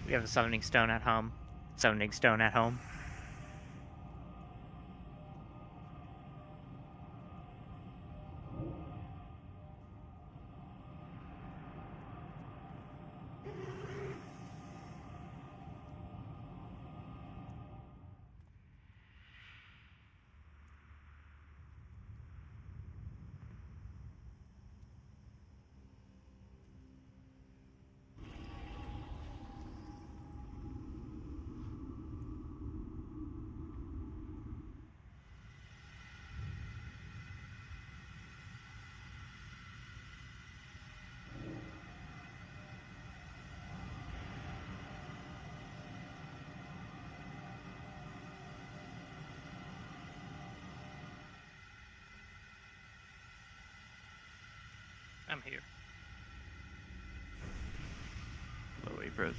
We have a summoning stone at home. Summoning stone at home. I'm here. Low A pros.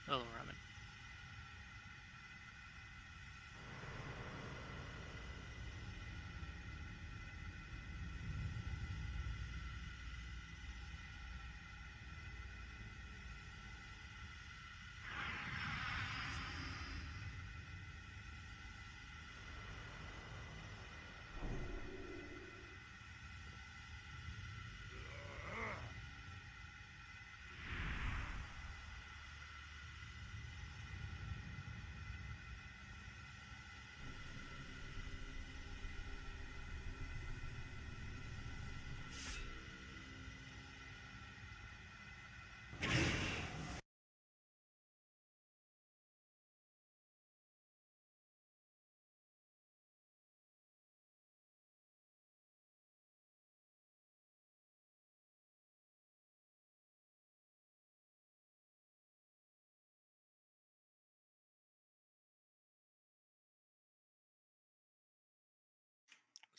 Hello, Ramen.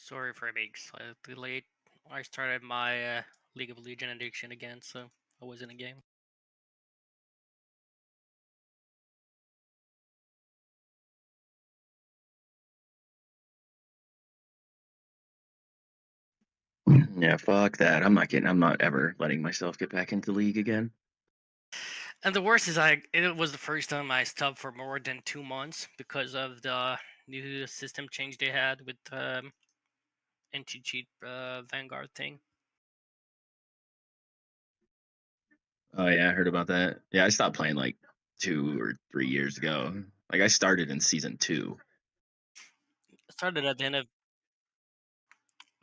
Sorry for being slightly late. I started my League of Legends addiction again, so I was in a game. Yeah, fuck that. I'm not ever letting myself get back into League again. And the worst is, it was the first time I stopped for more than 2 months because of the new system change they had with anti-cheat Vanguard thing. Oh yeah, I heard about that. Yeah, I stopped playing like 2 or 3 years ago. Like I started in season 2. Started at the end of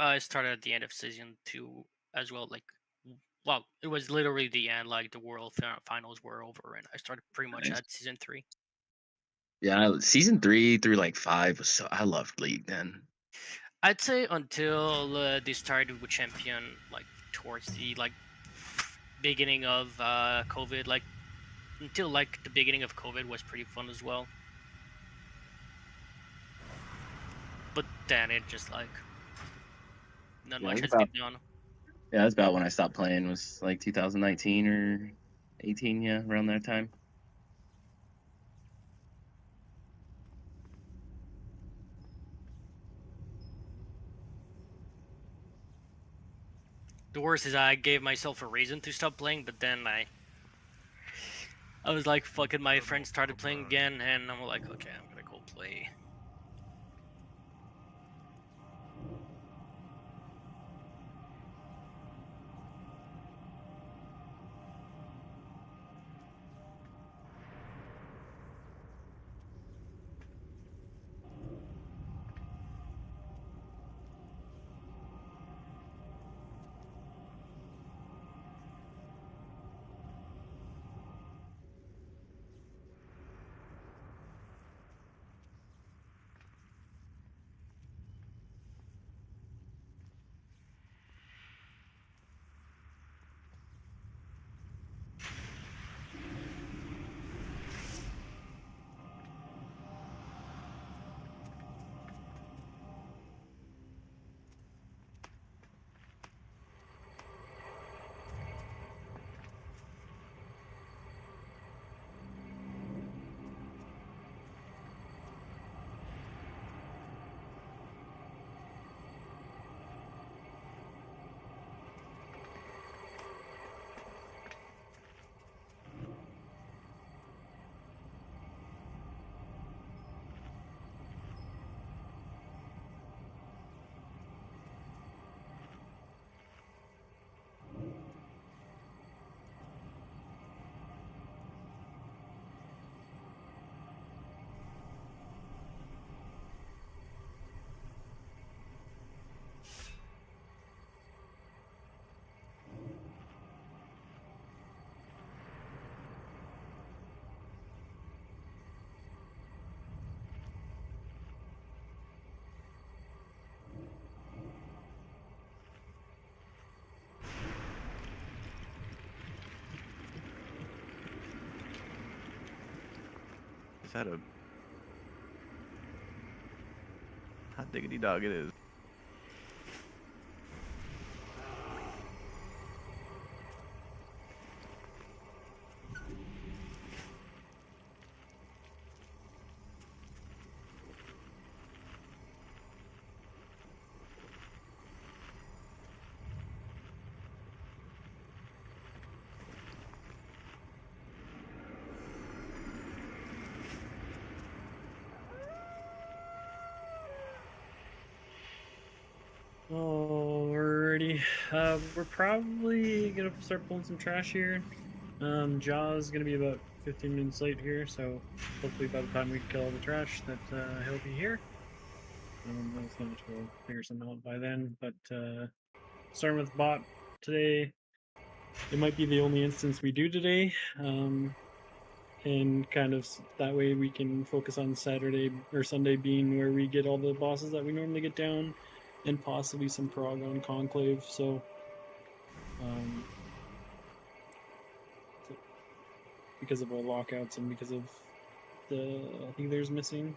I started at the end of season 2 as well. Like, well, it was literally the end. Like the world finals were over, and I started pretty much Nice. at season 3. Yeah, season 3 through like 5 was so I loved League then. I'd say until they started with Champion, like towards the beginning of COVID, like until like the beginning of COVID was pretty fun as well. But then it just like not Yeah, much it was has about been done. yeah, that's about when I stopped playing. Was like 2019 or 18. Yeah, around that time. The worst is I gave myself a reason to stop playing, but then I was like, fucking, my friends started playing again, and I'm like, okay, I'm gonna go play. that a hot diggity dog? It is. Alrighty, we're probably gonna start pulling some trash here. Jaw's gonna be about 15 minutes late here, so hopefully by the time we kill all the trash, that he'll be here. That's not much. We'll figure something out by then. But starting with bot today, it might be the only instance we do today. And kind of that way we can focus on Saturday or Sunday being where we get all the bosses that we normally get down, and possibly some prog on Conclave. So, because of our lockouts and because of the healers missing,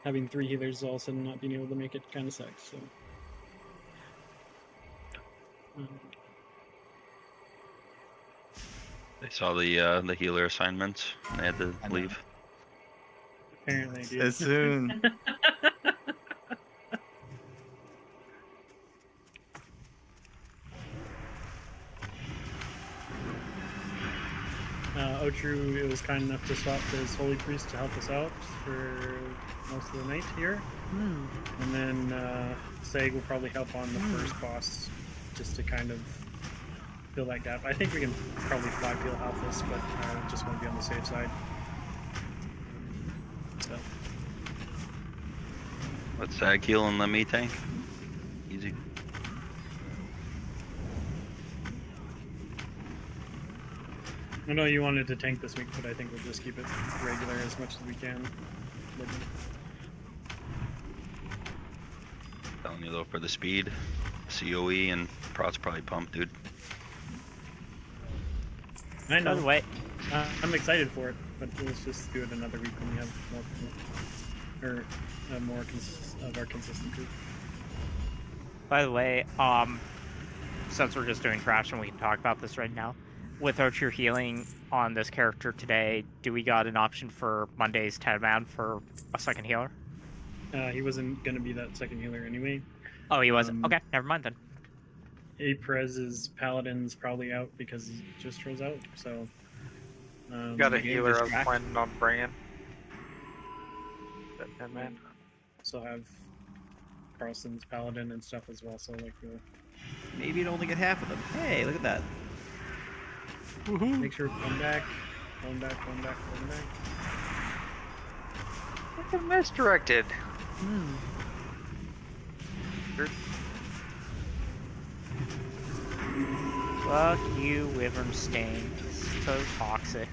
having 3 healers all of a sudden not being able to make it kind of sucks. So, They saw the healer assignments and they had to leave. apparently, dude. As soon. Otru, it was kind enough to swap his Holy Priest to help us out for most of the night here. And then Sag will probably help on the first boss just to kind of fill that gap. I think we can probably flag heal Alphas, but just want to be on the safe side. So. Let Sag heal and let me tank. Easy. I know you wanted to tank this week, but I think we'll just keep it regular as much as we can. Telling you though, for the speed, COE and Prot's probably pumped, dude. I know. By the way, I'm excited for it, but let's just do it another week when we have more of our consistent group. by the way, since we're just doing trash and we can talk about this right now, without your healing on this character today, do we got an option for Monday's 10-man for a second healer? He wasn't going to be that second healer anyway. Oh, he wasn't. Okay, never mind then. Aprez's Paladin's probably out because he just throws out, so... Got a game healer I was distract. planning on bringing. That 10 man. So have Carlson's Paladin and stuff as well, so like we'll Maybe you'd only get half of them. Hey, look at that. make sure come back. Look at misdirected. Fuck you, Wyvern Stain. So toxic.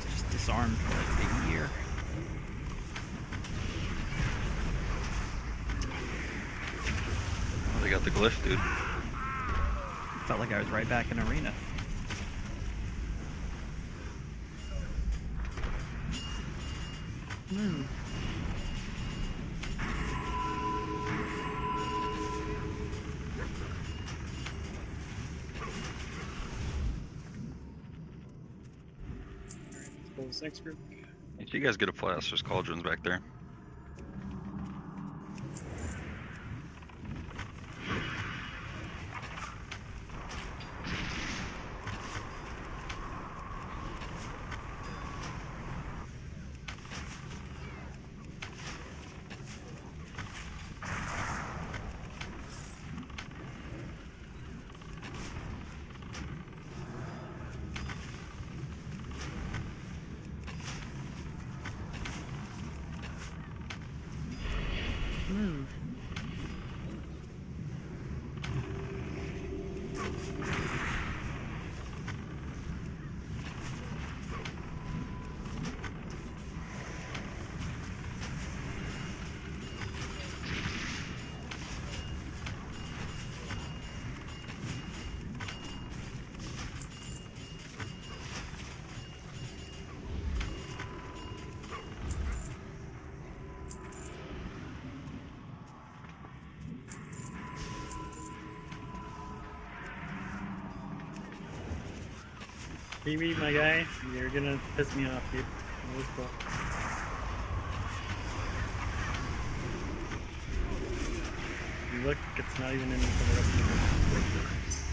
Just disarmed for like a year. Oh, they got the glyph, dude. Felt like I was right back in arena. Let's pull this next group. If you guys get a flash, there's cauldrons back there. Kiwi, my guy, you're gonna piss me off, dude. That was cool. You look, it's not even in for the rest of the game.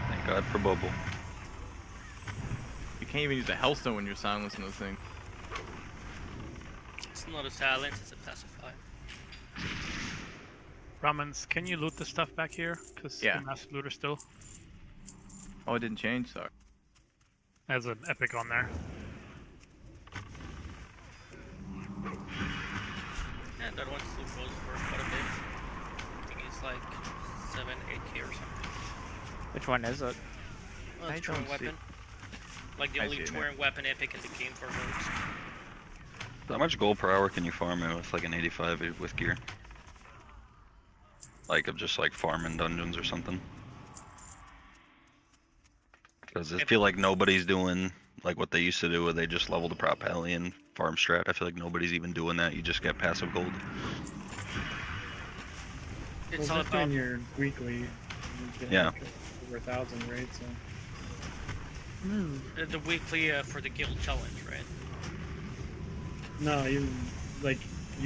Thank God for Bubble. You can't even use a hellstone when you're silencing those things. It's not a silence, it's a pacify. Ramens, can you loot the stuff back here? Because Yeah. the massive looter still Oh, it didn't change, sorry. has an epic on there. Yeah, that one still goes for quite a bit. I think it's like 7, 8k or something. Which one is it? Well, I it's Touring don't see- weapon. Like the I only see it now. touring weapon epic in the game for rogues. How much gold per hour can you farm it with like an 85 with gear? Like of just like farming dungeons or something? Because I feel like nobody's doing like what they used to do where they just level the prop heli and farm strat. I feel like nobody's even doing that. You just get passive gold. It's well, all just about doing your weekly. You get Yeah. like over 1,000, right? So. the weekly for the guild challenge, right? No, you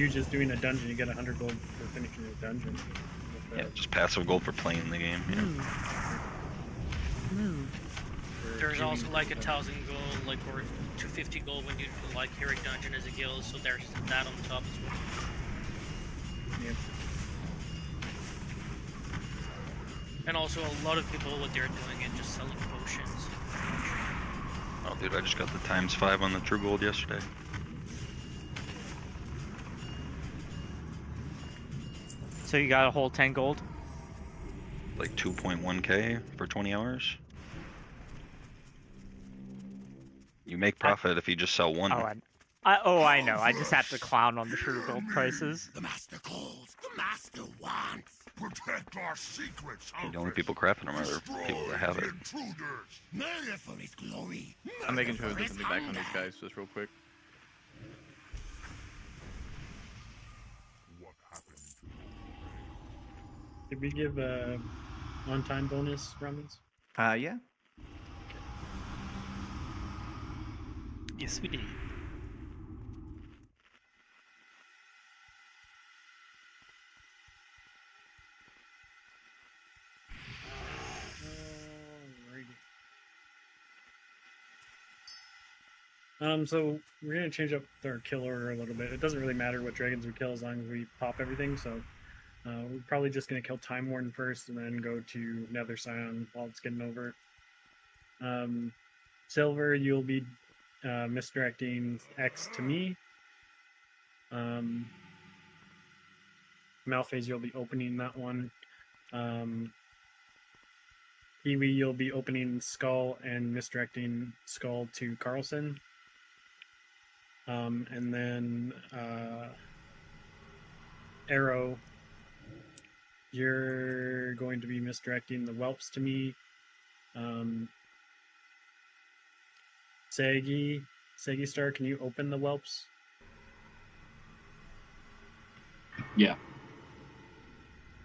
just doing a dungeon, you get 100 gold for finishing a dungeon. With, Yeah, just passive gold for playing the game. Yeah. for There's doing also like the- 1,000 gold, like or 250 gold when you do like Heroic Dungeon as a guild, so there's that on top as well. Yeah. And also a lot of people, what they're doing is just selling potions. Oh, dude, I just got the ×5 on the true gold yesterday. So you got a whole 10 gold? Like 2.1k for 20 hours. You make profit if you just sell one. I know. I just have to clown on the true gold prices. The master calls, the master wants. Protect our secrets. The only people crafting them are the people that have it. Intruders. Murder for his glory. I'm making sure murder there's for nothing his back on these hunger. guys just real quick. What happened? Did we give a on-time bonus, Ramens? Yeah. Yes, we did. So we're gonna change up our kill order a little bit. It doesn't really matter what dragons we kill as long as we pop everything. So we're probably just gonna kill Time Warden first, and then go to Nether Scion while it's getting over. Silver, you'll be misdirecting X to me. Malphase, you'll be opening that one. Kiwi, you'll be opening Skull and misdirecting Skull to Carlson. And then Arrow, you're going to be misdirecting the whelps to me. Sagi Star, can you open the whelps? Yeah.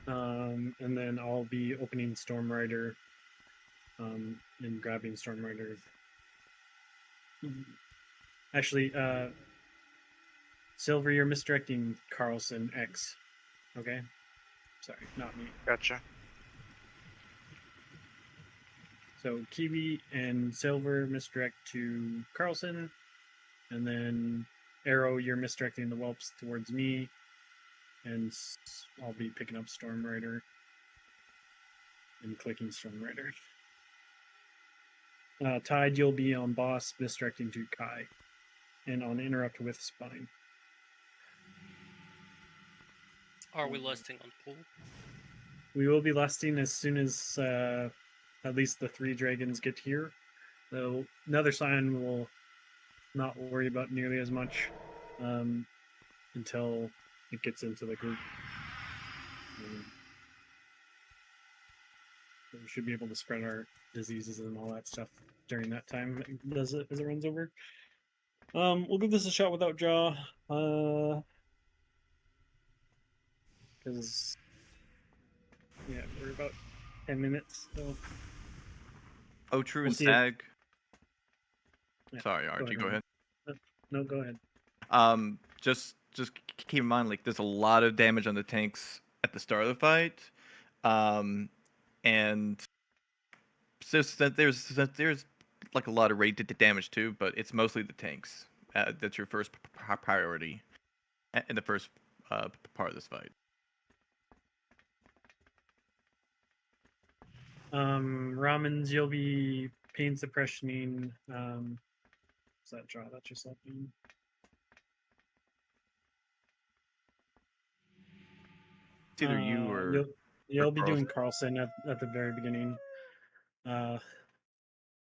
And then I'll be opening Storm Rider and grabbing Storm Rider. Actually, Silver, you're misdirecting Carlson X. Okay? Sorry, not me. Gotcha. So Kiwi and Silver misdirect to Carlson. And then Arrow, you're misdirecting the whelps towards me. And I'll be picking up Storm Rider and clicking Storm Rider. Tide, you'll be on boss, misdirecting to Kai. And on interrupt with Spine. Are we lusting on pool? We will be lusting as soon as at least the 3 dragons get here. Though Nether Scion will not worry about nearly as much. until it gets into the group. We should be able to spread our diseases and all that stuff during that time as it runs over. We'll give this a shot without Jaw. Because yeah, we're about 10 minutes. So Oh, true We'll and see if- Sag. yeah, Sorry, Archie, go ahead. No, go ahead. Just keep in mind, like, there's a lot of damage on the tanks at the start of the fight, and there's like a lot of raid damage too, but it's mostly the tanks. That's your first priority in the first part of this fight. Ramens, you'll be pain suppressioning. Is that Jaw? That's yourself. It's either you or you'll be doing Carlson. Carlson at the very beginning.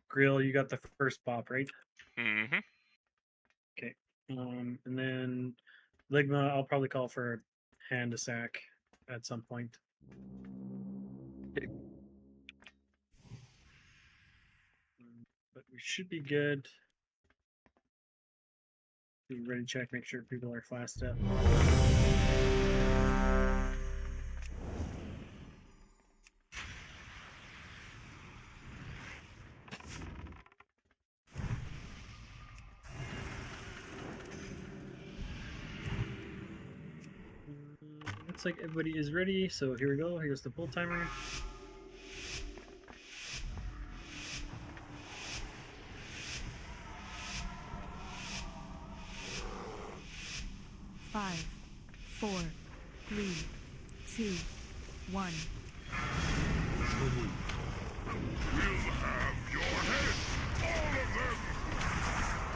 Grill, you got the first bop, right? Mm-hmm. Okay. And then Ligma, I'll probably call for hand to sack at some point. But we should be good. Be ready to check, make sure people are flashed up. Looks like everybody is ready, so here we go. Here's the pull timer. Five, 4, 3, 2, 1. We'll have your head, all of them!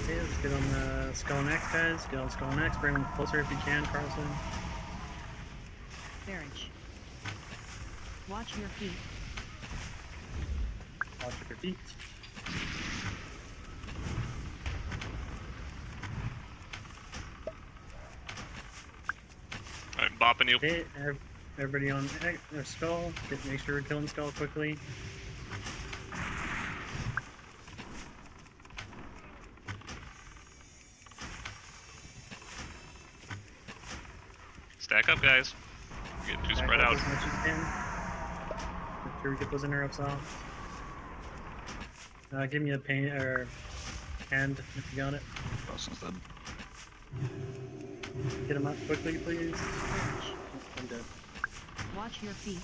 Okay, let's get on the Skull and X, guys. Get on Skull and X. Bring them closer if you can, Carlson. Barrage. Watch your feet. Watch your feet. I'm bopping you. Okay, everybody on Skull. Make sure we're killing Skull quickly. Stack up, guys. You're getting too Back spread up out. as much as you can. Make sure we get those interrupts off. Give me a pain or hand if you got it. Carlson's dead. Get him up quickly, please. Barrage. I'm dead. Watch your feet.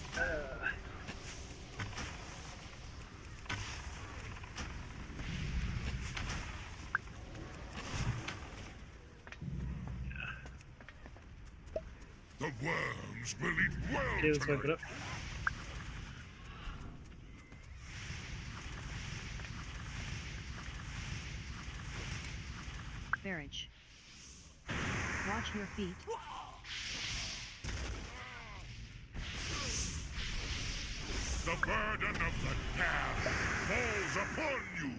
The worms will eat well Okay, let's wipe it tonight. up. Barrage. Watch your feet. The burden of the path falls upon you.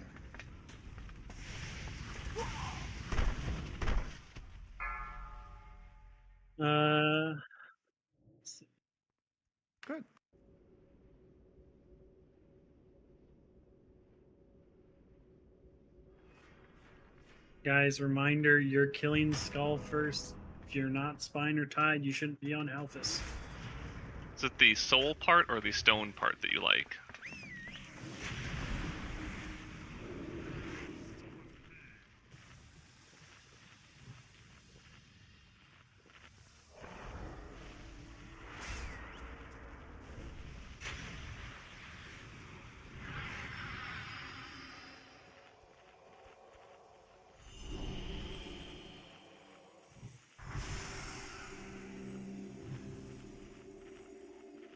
Good. Guys, reminder, you're killing Skull first. If you're not spine or tied, you shouldn't be on Halphus. Is it the soul part or the stone part that you like?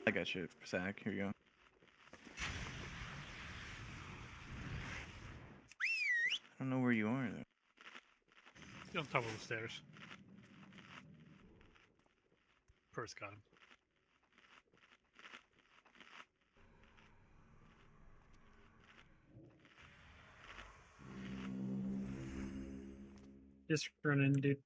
I got you, Zach. Here you go. I don't know where you are though. He's on top of the stairs. First got him. Just run in, dude.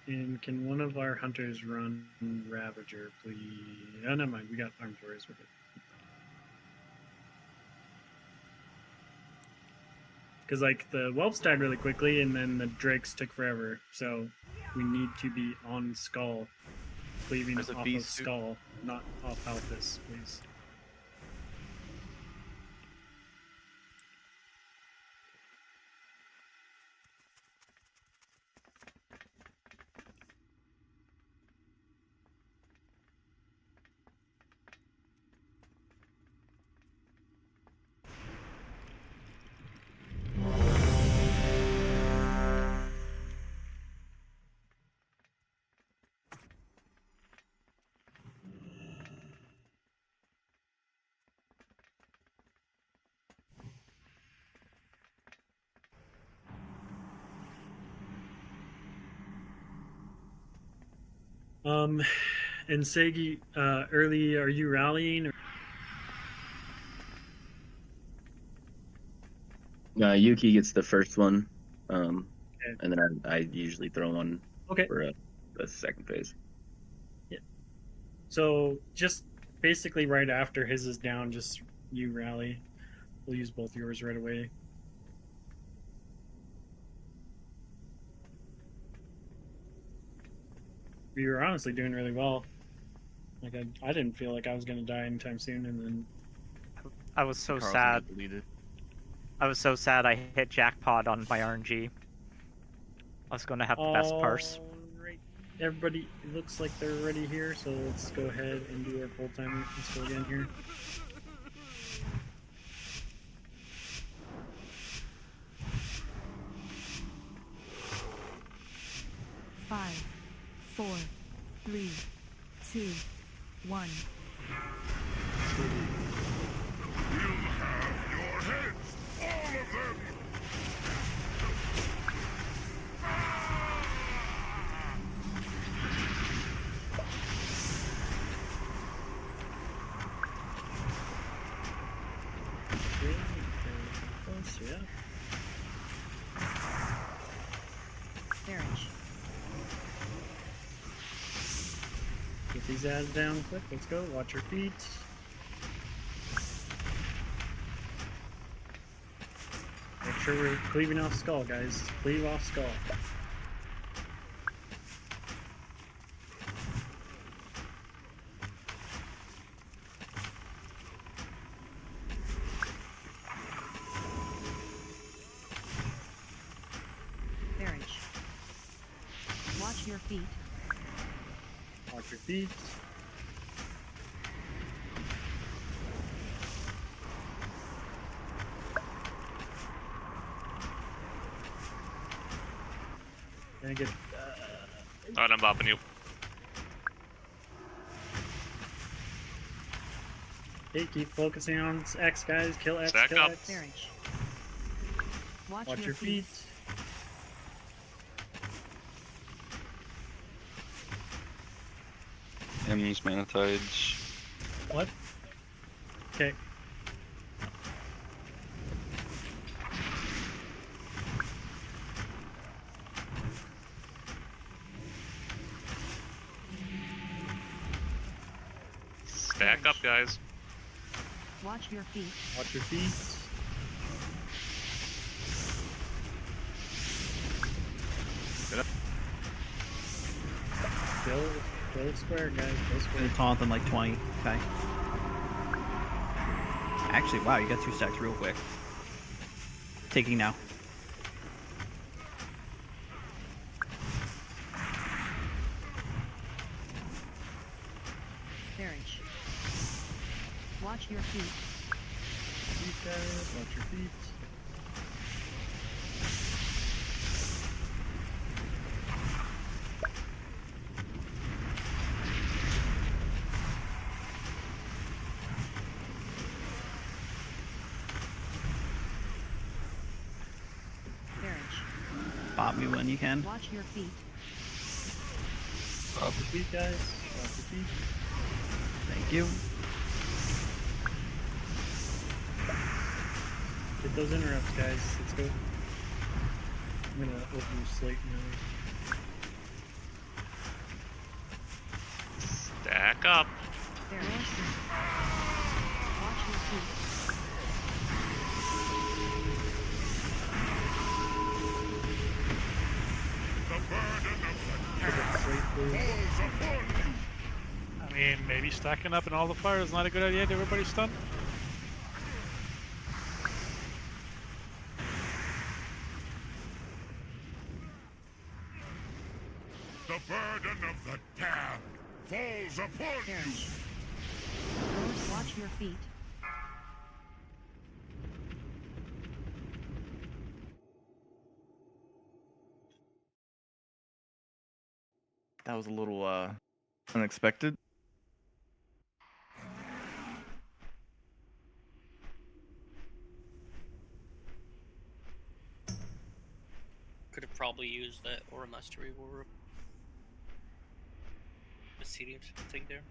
And can one of our hunters run Ravager, please? Oh, never mind. We got armed warriors. We're good. Because, like, the whelps died really quickly, and then the drakes took forever. So we need to be on Skull, cleaving There's a off of beast too. Skull, not off Alphys, please. And Sagi, early, are you rallying? Or... Yuki gets the first one, Okay. and then I usually throw one Okay. for the second phase. Yeah. So just basically right after his is down, just you rally. We'll use both yours right away. We were honestly doing really well. Like I didn't feel like I was gonna die anytime soon, and then I was so Carlson sad. got deleted. I was so sad I hit jackpot on my RNG. I was gonna have the best parse. Alright, everybody, it looks like they're ready here, so let's go ahead and do our full timer. Let's go again here. Five, 4, 3, 2, 1. Okay, close, yeah. Carriage. Get these ads down quick. Let's go. Watch your feet. Make sure we're cleaving off Skull, guys. Cleave off Skull. Carriage. Watch your feet. Watch your feet. Gonna get. Alright, I'm bopping you. Okay, keep focusing on X, guys. Kill X. Stack kill up. X. Carriage. Watch, Watch your feet. Hymns, Manatides. What? Okay. Stack up, guys. Watch your feet. Watch your feet. Kill square, guys. Kill square. Gonna taunt them like 20. Okay. Actually, wow, you got 2 stacks real quick. Taking now. Carriage. Watch your feet. Feet, guys. Watch your feet. pop me when you can. Watch your feet. Watch your feet, guys. Watch your feet. Thank you. Get those interrupts, guys. Let's go. I'm gonna open your slate now. Stack up. There. Watch your feet. I mean, maybe stacking up in all the fire is not a good idea to everybody's stunned. The burden of the damned falls upon There. you. Watch your feet. That was a little unexpected. Could have probably used that Aura Mastery or the CD thing there.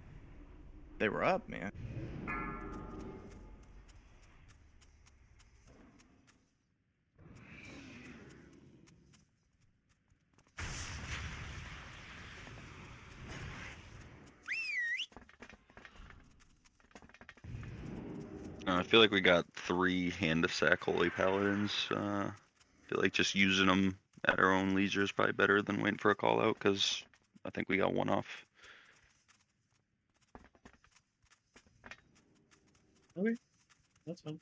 They were up, man. I feel like we got 3 Hand of Sack Holy Paladins. I feel like just using them at our own leisure is probably better than waiting for a call out, because I think we got one off. Okay, that's fine.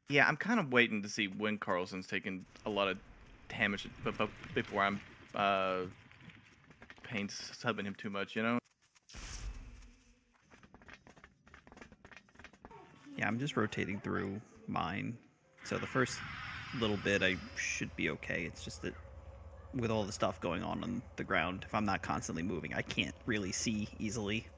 Yeah, I'm kind of waiting to see when Carlson's taking a lot of damage before I'm pain subbing him too much, you know? Yeah, I'm just rotating through mine. So the first little bit I should be okay. It's just that with all the stuff going on the ground, if I'm not constantly moving, I can't really see easily.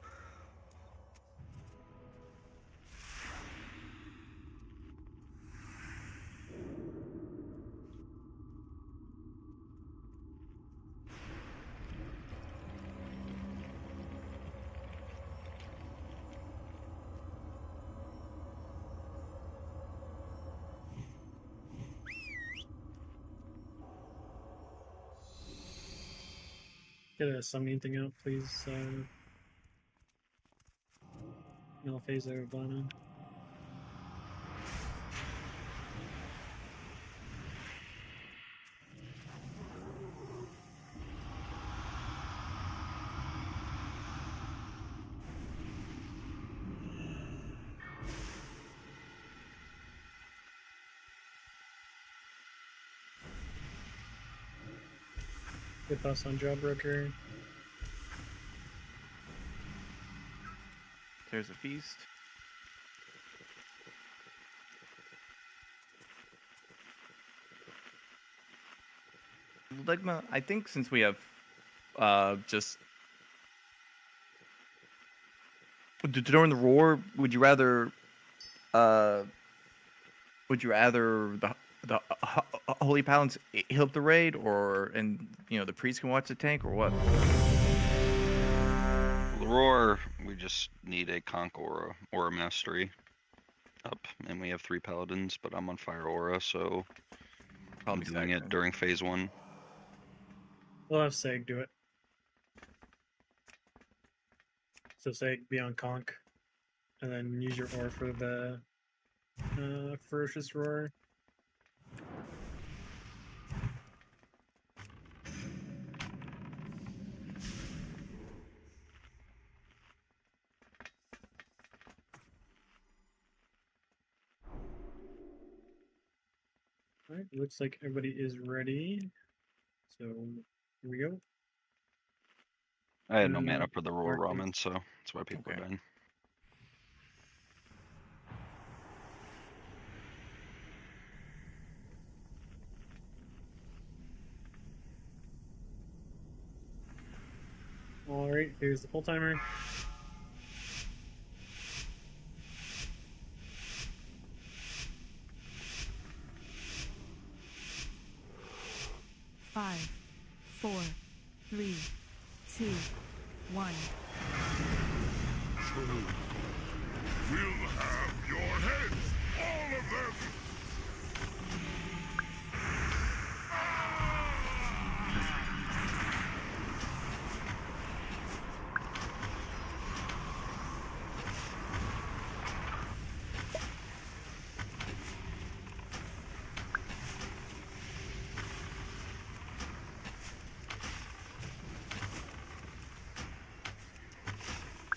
Get a summoning thing out, please. Malphaser of Blana. Get us on Jawbreaker. There's a feast. Ligma, I think since we have just during the roar, would you rather the holy paladins heal up the raid, or the priest can watch the tank, or what? The roar, we just need a Conk Aura Mastery up, and we have 3 Paladins, but I'm on Fire Aura, so I'm doing it during phase 1. We'll have Seg do it. So Seg be on Conk, and then use your aura for the Ferocious Roar. Alright, looks like everybody is ready. So here we go. I had no mana for the roar Mark ramen, so that's why people are dying. Alright, here's the full timer.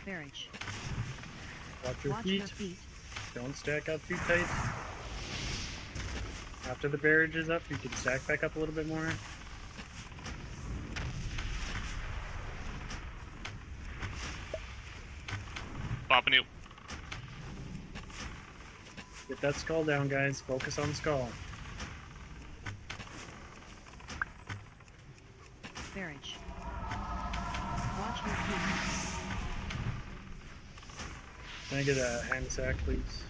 Barrage. Watch your Watch your feet. feet. Don't stack up too tight. After the barrage is up, you can stack back up a little bit more. Popping you. Get that skull down, guys. Focus on skull. Barrage. Watch your feet. Can I get a hand sack, please?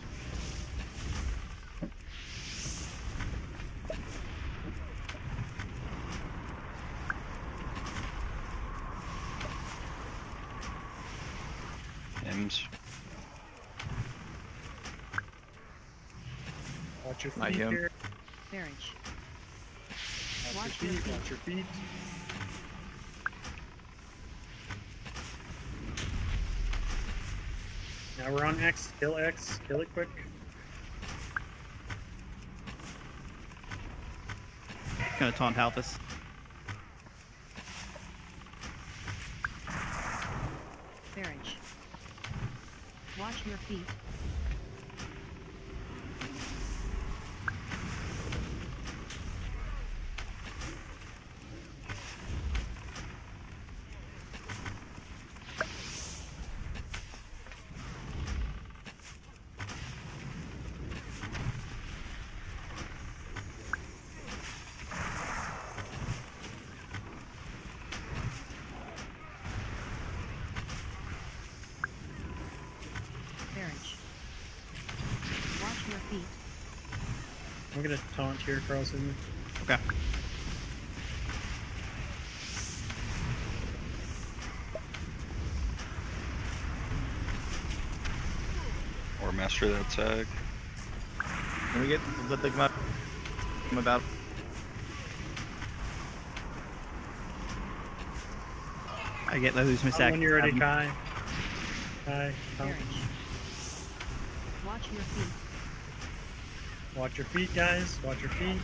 M's. Watch your I feet am. here. Barrage. Watch your feet. Watch your feet. Now we're on X. Kill X. Kill it quick. Gonna taunt Halphus. Barrage. Watch your feet. Barrage. Watch your feet. I'm gonna taunt here, Carlson. Okay. Or master that sag. Can we get the come about? I lose my sack. When you're ready, Kai. Kai, taunt. Barrage. Watch your feet. Watch your feet, guys. Watch your feet.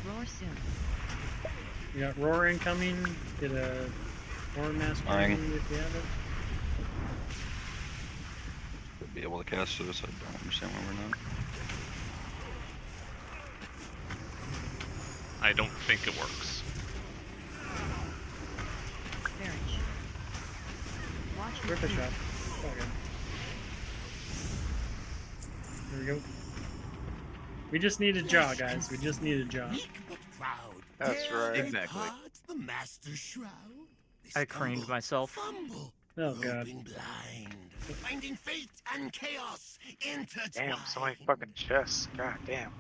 Roar soon. We got roar incoming. Get a roar master Fine. if you have it. Would be able to cast this. I don't understand why we're not. I don't think it works. Barrage. Watch your Rip a feet. shot. Okay. There we go. We just need a jaw, guys. We just need a jaw. That's right. Exactly. The master shroud. I craned myself. Fumble. Oh god. Groping blind. Finding fate and chaos intertwined. Damn, so many fucking chests. God damn.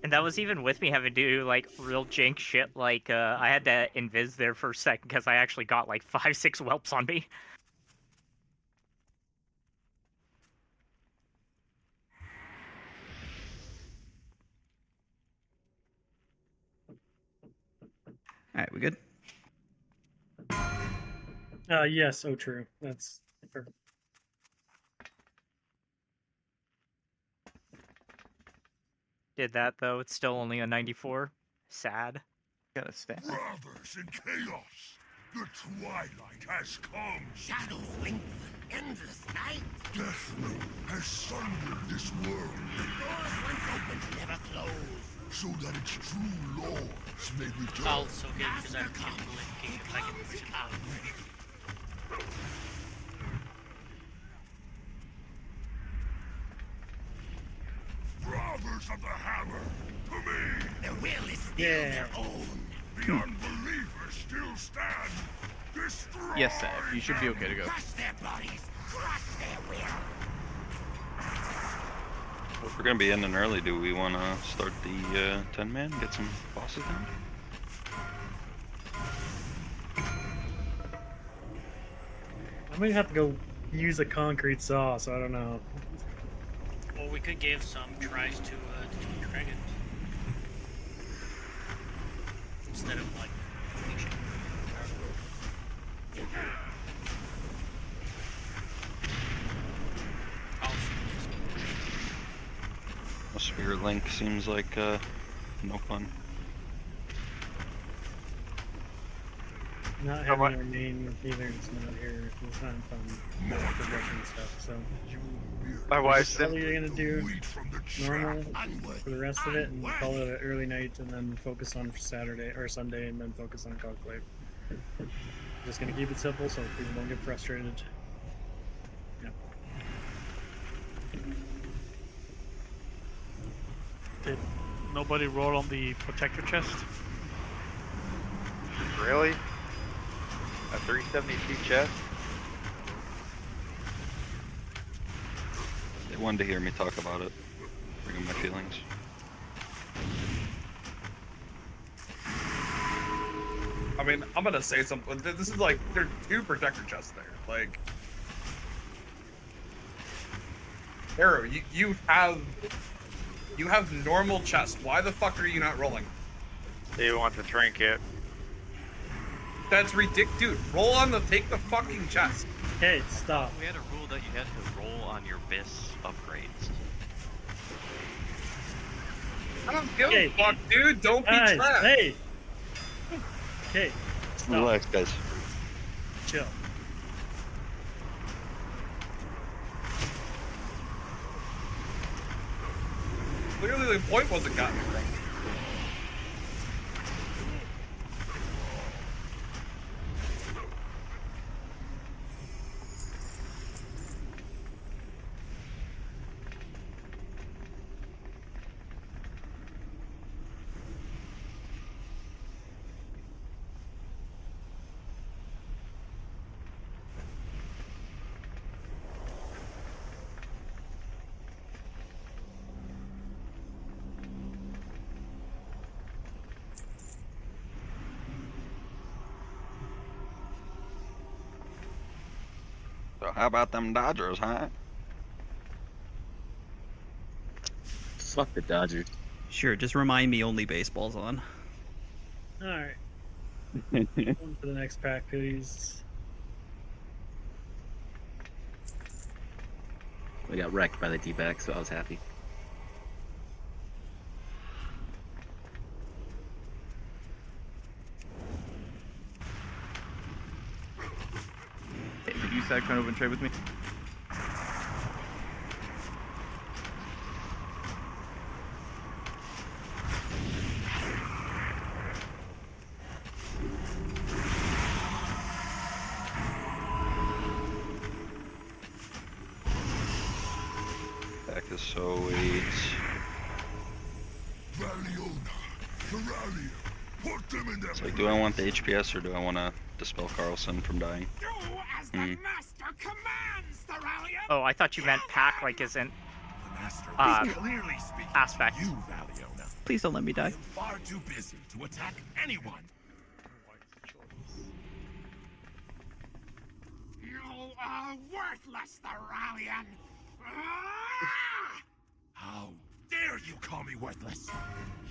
And that was even with me having to do like real jank shit. Like I had to invis there for a second because I actually got like 5-6 whelps on me. Alright, we good? Yes, oh true. That's perfect. Did that though. It's still only a 94. Sad. Got a stack. Brothers in chaos. The twilight has come. Shadows lengthen. Endless night. Death has sundered this world. Doors once open never close. So that its true lords may return. Also good because I have Kindle indication if I can push it out. Brothers of the hammer, to me, their will is still Yeah. their own. The unbelievers still stand. Destroy. Yes, Sav. You should be okay to go. Crush their bodies. Crush their will. If we're gonna be ending early, do we want to start the 10-man? Get some bosses down? I might have to go use a concrete saw, so I don't know. Well, we could give some tries to the dragons instead of like finishing. A Spirit Link seems like no fun. Not having our main healers not here is not fun. It's progression stuff, so. My wife's Probably gonna do normal for the rest of it and call it an early night and then focus on Saturday or Sunday and then focus on Conclave. Just gonna keep it simple so people don't get frustrated. Yep. Did nobody roll on the protector chest? Really? A 372 chest? They wanted to hear me talk about it. Bring up my feelings. I mean, I'm gonna say something. This is like, there are 2 protector chests there. Like, Arrow, you have normal chest. Why the fuck are you not rolling? They want the trinket. That's ridiculous, dude. Roll on take the fucking chest. Hey, stop. We had a rule that you had to roll on your BIS upgrades. I don't give a fuck, dude. Don't be trash. Hey. Okay. Stop. Relax, guys. Chill. Clearly the point wasn't gotten across. So how about them Dodgers, huh? Fuck the Dodgers. Sure, just remind me only baseball's on. Alright. On to the next pack, please. We got wrecked by the D-back, so I was happy. Hey, did you side come over and trade with me? Back is so weak. It's like, do I want the HPS or do I want to dispel Carlson from dying? Oh, I thought you meant pack, like isn't aspect. Please don't let me die. Far too busy to attack anyone. You are worthless, Thoralian! How dare you call me worthless?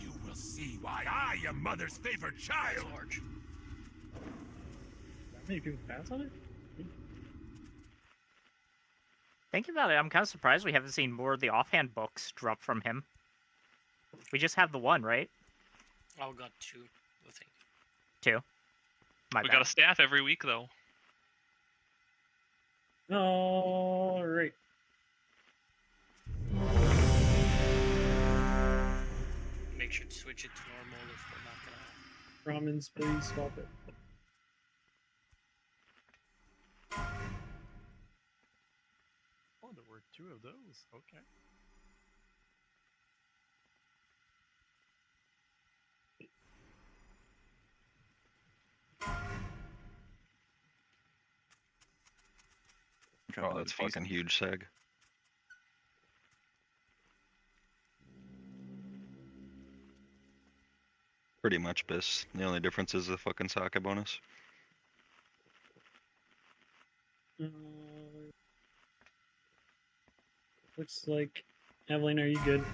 You will see why I am Mother's favorite child. That many people pass on it? Thinking about it, I'm kind of surprised we haven't seen more of the offhand books drop from him. We just have the one, right? Oh, got 2, I think. 2. My We bad. got a staff every week though. Alright. Make sure to switch it to normal if we're not gonna. Ramens, please swap it. Oh, there were 2 of those. Okay. Oh, that's fucking huge, Seg. Pretty much BIS. The only difference is the fucking socket bonus. Looks like Evelyn, are you good?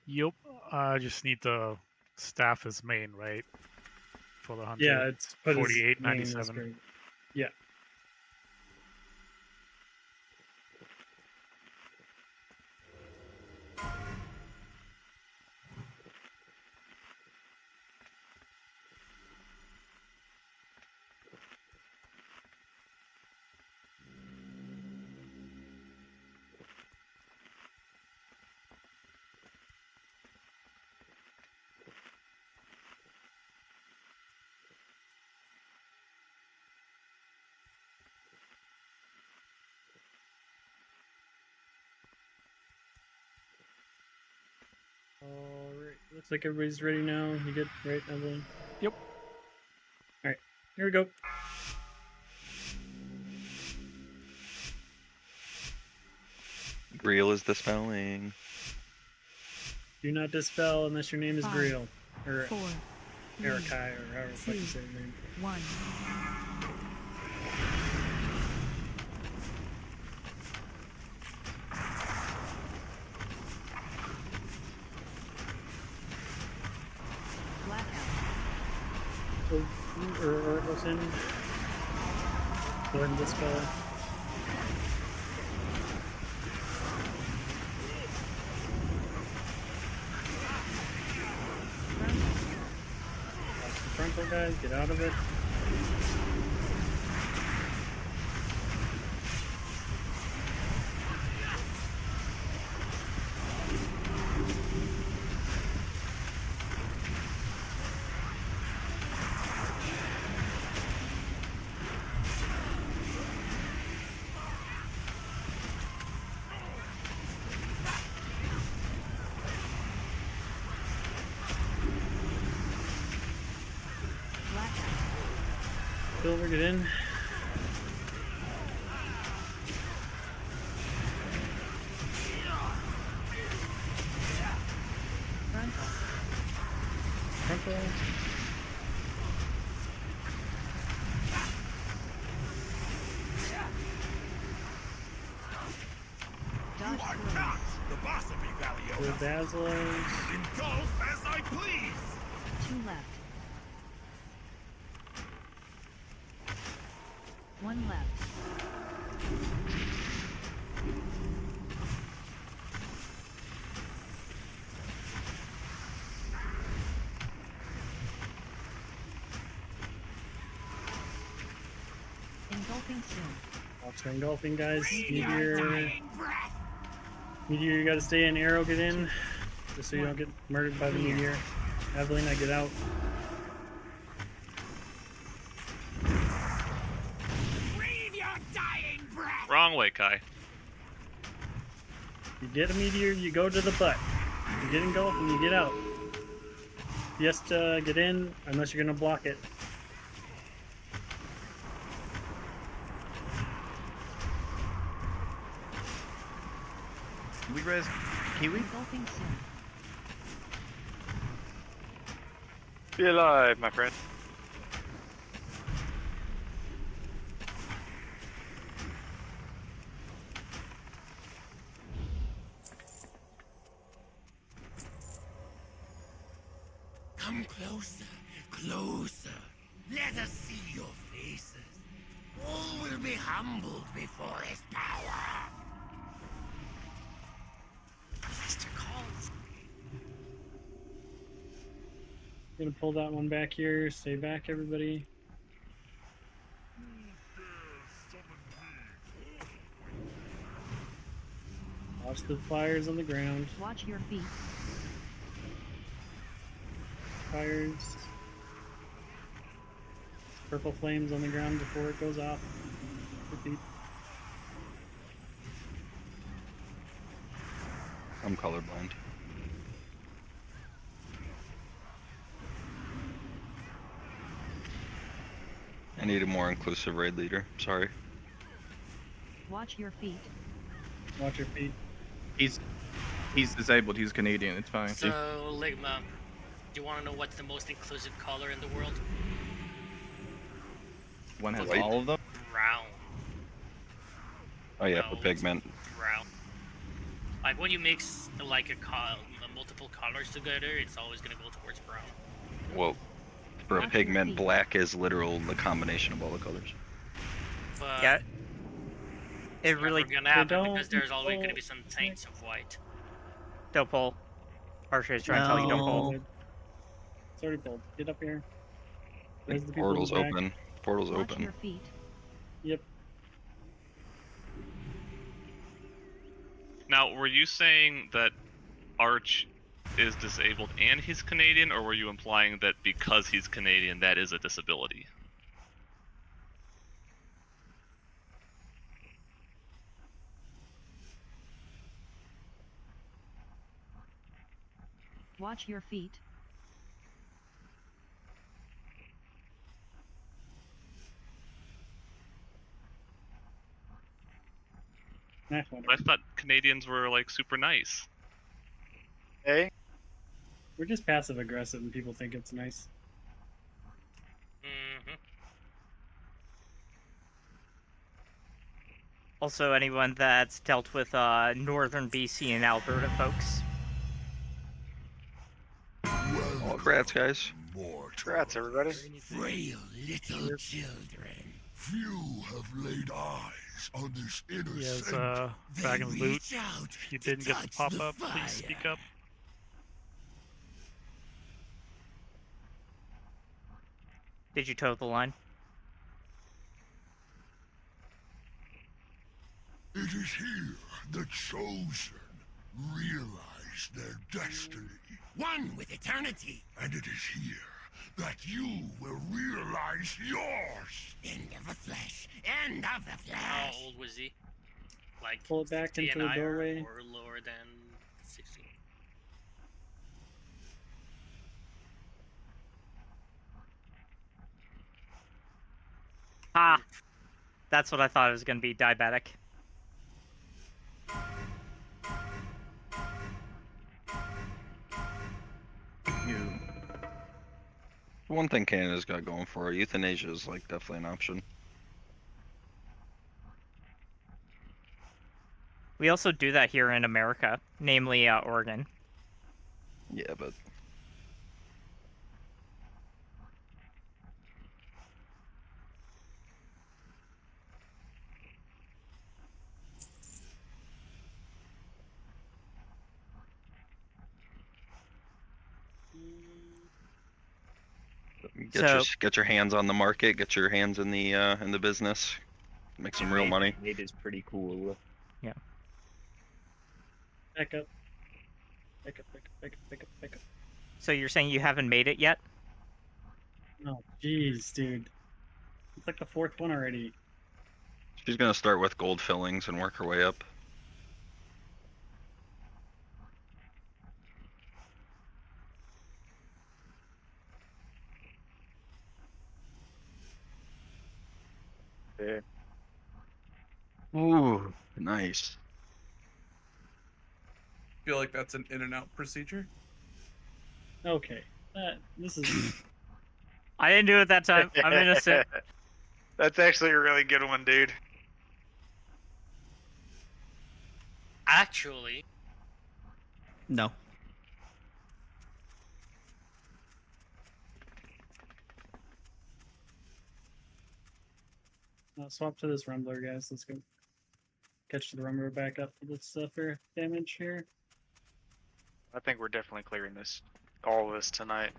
Yup. I just need the staff as main, right? For the hunter. Yeah, it's put as 48.97. main. Yeah. Alright, looks like everybody's ready now. You good, right, Evelyn? Yep. Alright, here we go. Real is the spelling. Do not dispel unless your name is 5, Griel. Or 4, 3, Erikai, or however the fuck you 2, say your name. 1. Blackout. Or listen. Go ahead and dispel. Frontal guys, get out of it. Silver, get in. Frontal. You are not the boss of me, The Valiona. Basilos. Engulf as I please. 2 left. 1 left. Engulfing soon. Watch for engulfing, guys. Meteor. Meteor, you gotta stay in. Arrow, get in. Just so you don't get murdered by the meteor. Evelina, get out. Breathe your dying breath. Wrong way, Kai. You get a meteor, you go to the butt. You get engulfed and you get out. Fiesta, get in, unless you're gonna block it. Can we res Kiwi? Engulfing soon. Be alive, my friend. Come closer, closer. Let us see your faces. All will be humbled before his power. Mr. Calls. Gonna pull that one back here. Stay back, everybody. Watch the fires on the ground. Watch your feet. Fires. Purple flames on the ground before it goes off. Your feet. I'm colorblind. I need a more inclusive raid leader. Sorry. Watch your feet. Watch your feet. He's disabled. He's Canadian. It's fine. So, Ligma, do you want to know what's the most inclusive color in the world? One has White. all of them. Brown. Oh yeah, No, for it's pigment. Brown. Like when you mix like multiple colors together, it's always gonna go towards brown. Well, for a pigment, black is literal the combination of all the colors. But Yeah. it's It really never gonna happen don't because there's always gonna pull- be some taints of white. don't pull. Archer is trying to tell you don't pull. It's already pulled. Get up here. I There's think the people in portal's the back. open. Portal's Watch open. your feet. Yep. Now, were you saying that Arch is disabled and he's Canadian, or were you implying that because he's Canadian, that is a disability? Watch your feet. Nah, I thought Canadians were like super nice. Hey, we're just passive aggressive, and people think it's nice. Mm-hmm. Also, anyone that's dealt with northern BC and Alberta folks. Well, congrats, guys. congrats, everybody. Frail little children. Few have laid eyes on this He has innocent. Dragon They Loot. reach out If you to didn't get the touch pop the up, please speak fire. up. Did you toe the line? It is here the chosen realize their destiny. One with eternity. And it is here that you will realize yours. End of the flesh. End of the flesh. How old was he? Like Pull it back into the DNI doorway. or lower than 16? Ha! That's what I thought it was going to be, diabetic. You. One thing Canada's got going for it, euthanasia is like definitely an option. We also do that here in America, namely Oregon. Yeah, but get your hands on the market, get your hands in the business, make some real money. It is pretty cool. Yeah. Back up. Back up, back up, back up, back up, back up. So you're saying you haven't made it yet? Oh, jeez, dude. It's like the fourth one already. She's gonna start with gold fillings and work her way up. Yeah. Ooh, nice. Feel like that's an in and out procedure. Okay. This is. I didn't do it that time. I'm innocent. That's actually a really good one, dude. Actually, No. Swap to this Rumbler, guys. Let's go. Catch the Rumbler back up for this fair damage here. I think we're definitely clearing this, all of this tonight.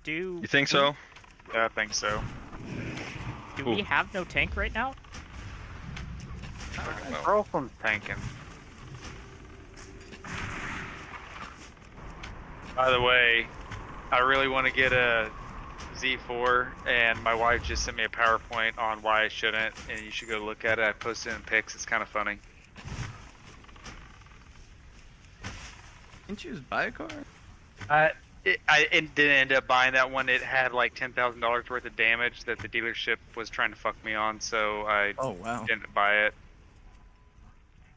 Do You think so? Yeah, I think so. Do we have no tank right now? Carlson's tanking. By the way, I really want to get a Z4, and my wife just sent me a PowerPoint on why I shouldn't, and you should go look at it. I posted it in pics. It's kind of funny. Didn't you just buy a car? I didn't end up buying that one. It had like $10,000 worth of damage that the dealership was trying to fuck me on, so I didn't buy it.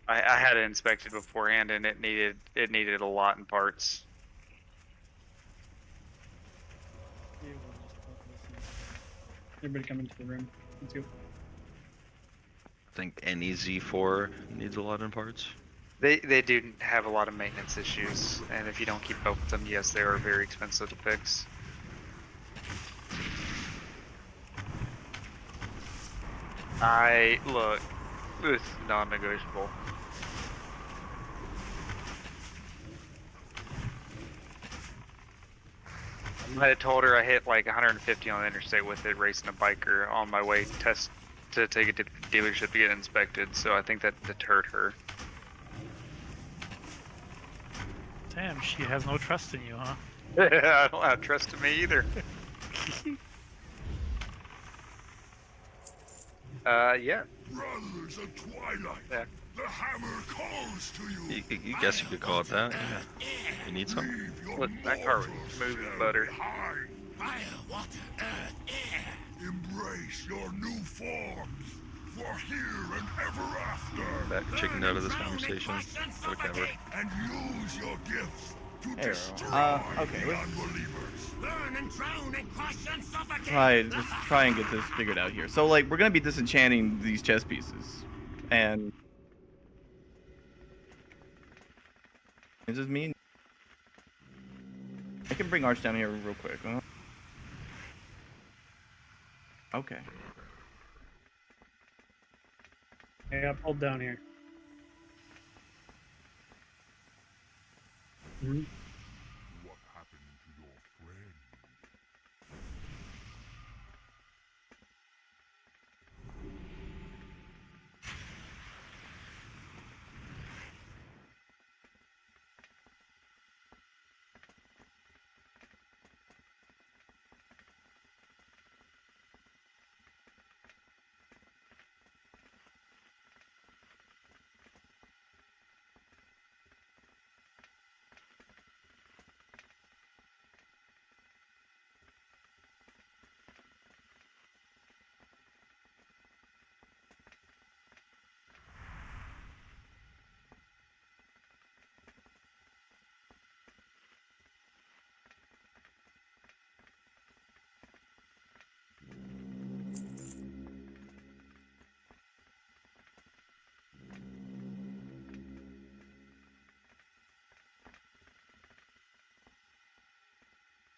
I had it inspected beforehand, and it needed a lot in parts. Everybody come into the room. Let's go. I think any Z4 needs a lot in parts. They do have a lot of maintenance issues, and if you don't keep up with them, yes, they are very expensive to fix. Look, it's non-negotiable. I might have told her I hit like 150 on the interstate with it, racing a biker on my way to take it to the dealership to get inspected, so I think that deterred her. Damn, she has no trust in you, huh? I don't have trust in me either. Yeah. Brothers of Twilight. Yeah. The hammer calls to you. You guess you could call it that. Yeah. You need some? Look, that car was smooth as butter. Fire, water, earth, air. Embrace your new forms. For here and ever after. Back chickened out of this conversation. Whatever. And use your gifts to Arrow. destroy Okay, the let's unbelievers. Burn and drown and crush and suffocate. try and get this figured out here. So like we're gonna be disenchanting these chess pieces, and is this mean? I can bring Arch down here real quick. Okay. I got pulled down here. Hmm? What happened to your friend?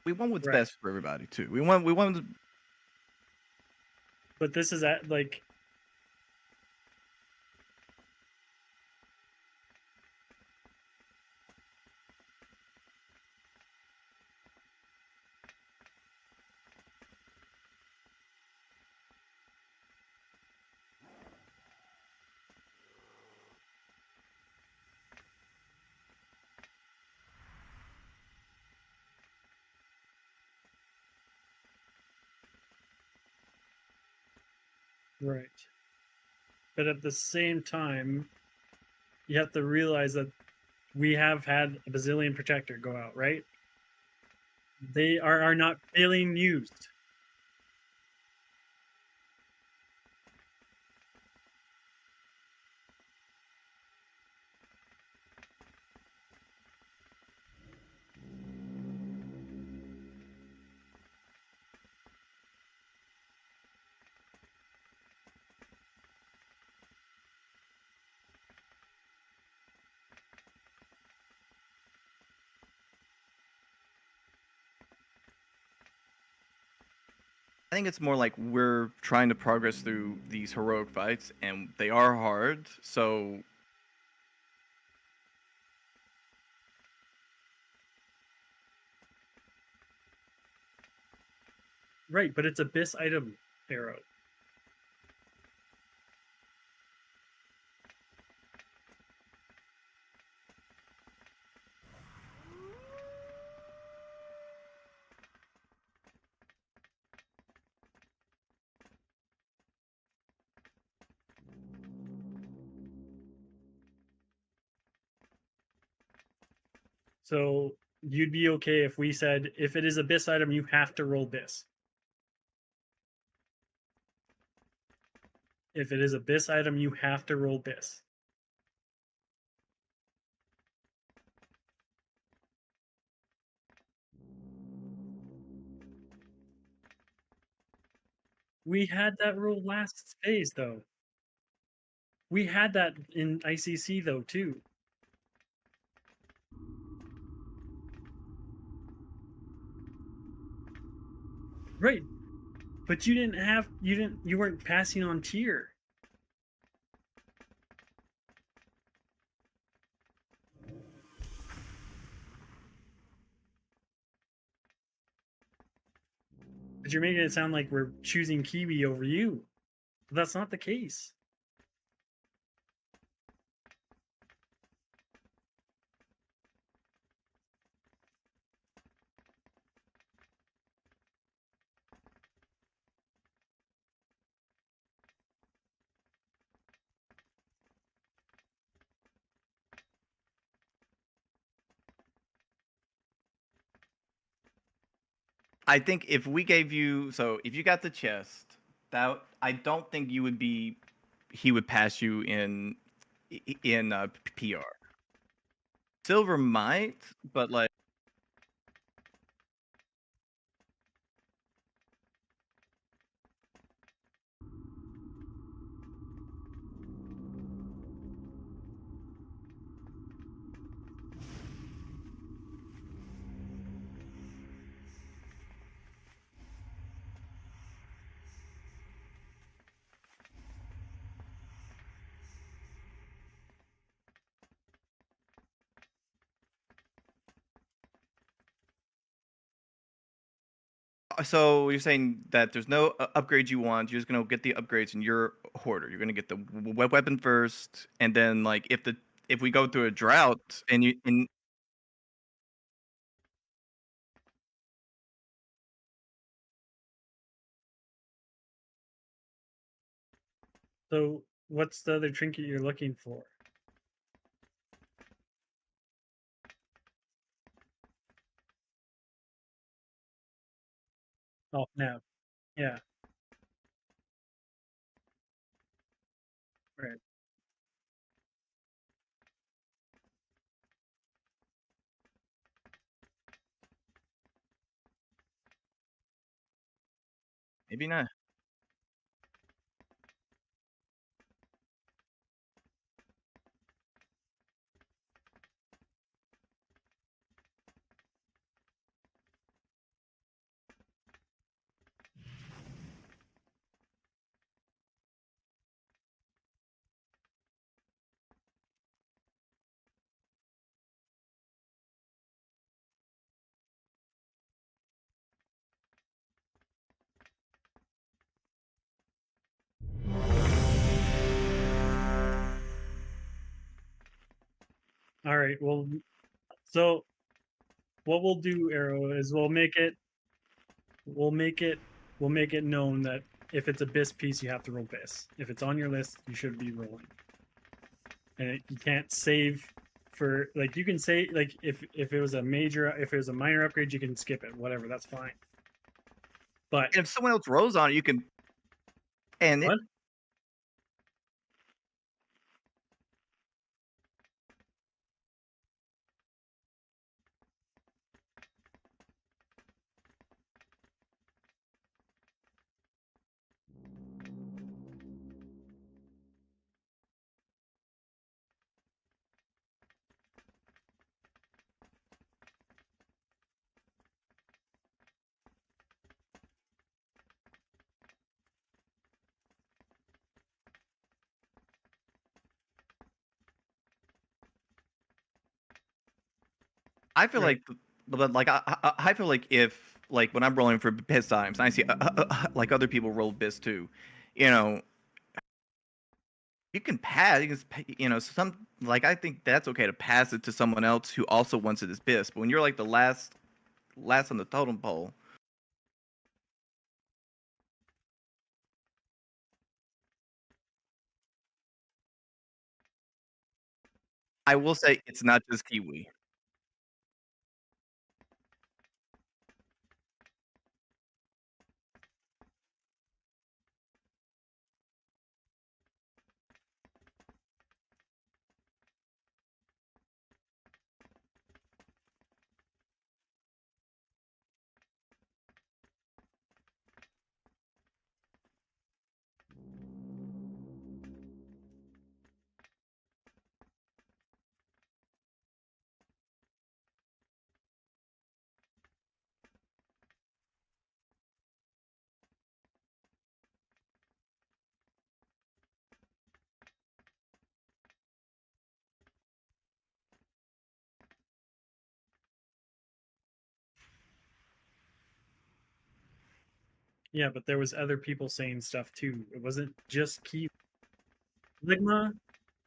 We want what's Right. best for everybody too. We want. But this is at like. Right. But at the same time, you have to realize that we have had a bazillion protector go out, right? They are not being used. I think it's more like we're trying to progress through these heroic fights, and they are hard. So Right, but it's abyss item arrow. So you'd be okay if we said if it is abyss item, you have to roll bis. If it is abyss item, you have to roll bis. We had that rule last phase, though. We had that in ICC, though, too. Right. But you weren't passing on tier. But you're making it sound like we're choosing Kiwi over you. But that's not the case. I think if we gave you, so if you got the chest, that I don't think you would be. He would pass you in PR. Silver might, but like. So you're saying that there's no upgrades you want. You're just gonna get the upgrades in your hoarder. You're gonna get the weapon first, and then like if we go through a drought and you and So, what's the other trinket you're looking for? Oh, no. Yeah. Right. maybe not. All right. Well, so what we'll do, Arrow, is we'll make it known that if it's a BIS piece, you have to roll BIS. If it's on your list, you should be rolling. And you can't save for like you can say like if it was a minor upgrade, you can skip it. Whatever, that's fine. But if someone else rolls on it, you can. And what? I feel like, but like I feel like if like when I'm rolling for BIS times, and I see like other people roll BIS too, you know, you can pass. You know, some like I think that's okay to pass it to someone else who also wants it as BIS. But when you're like the last on the totem pole, I will say it's not just Kiwi. Yeah, but there was other people saying stuff too. It wasn't just Key. Ligma,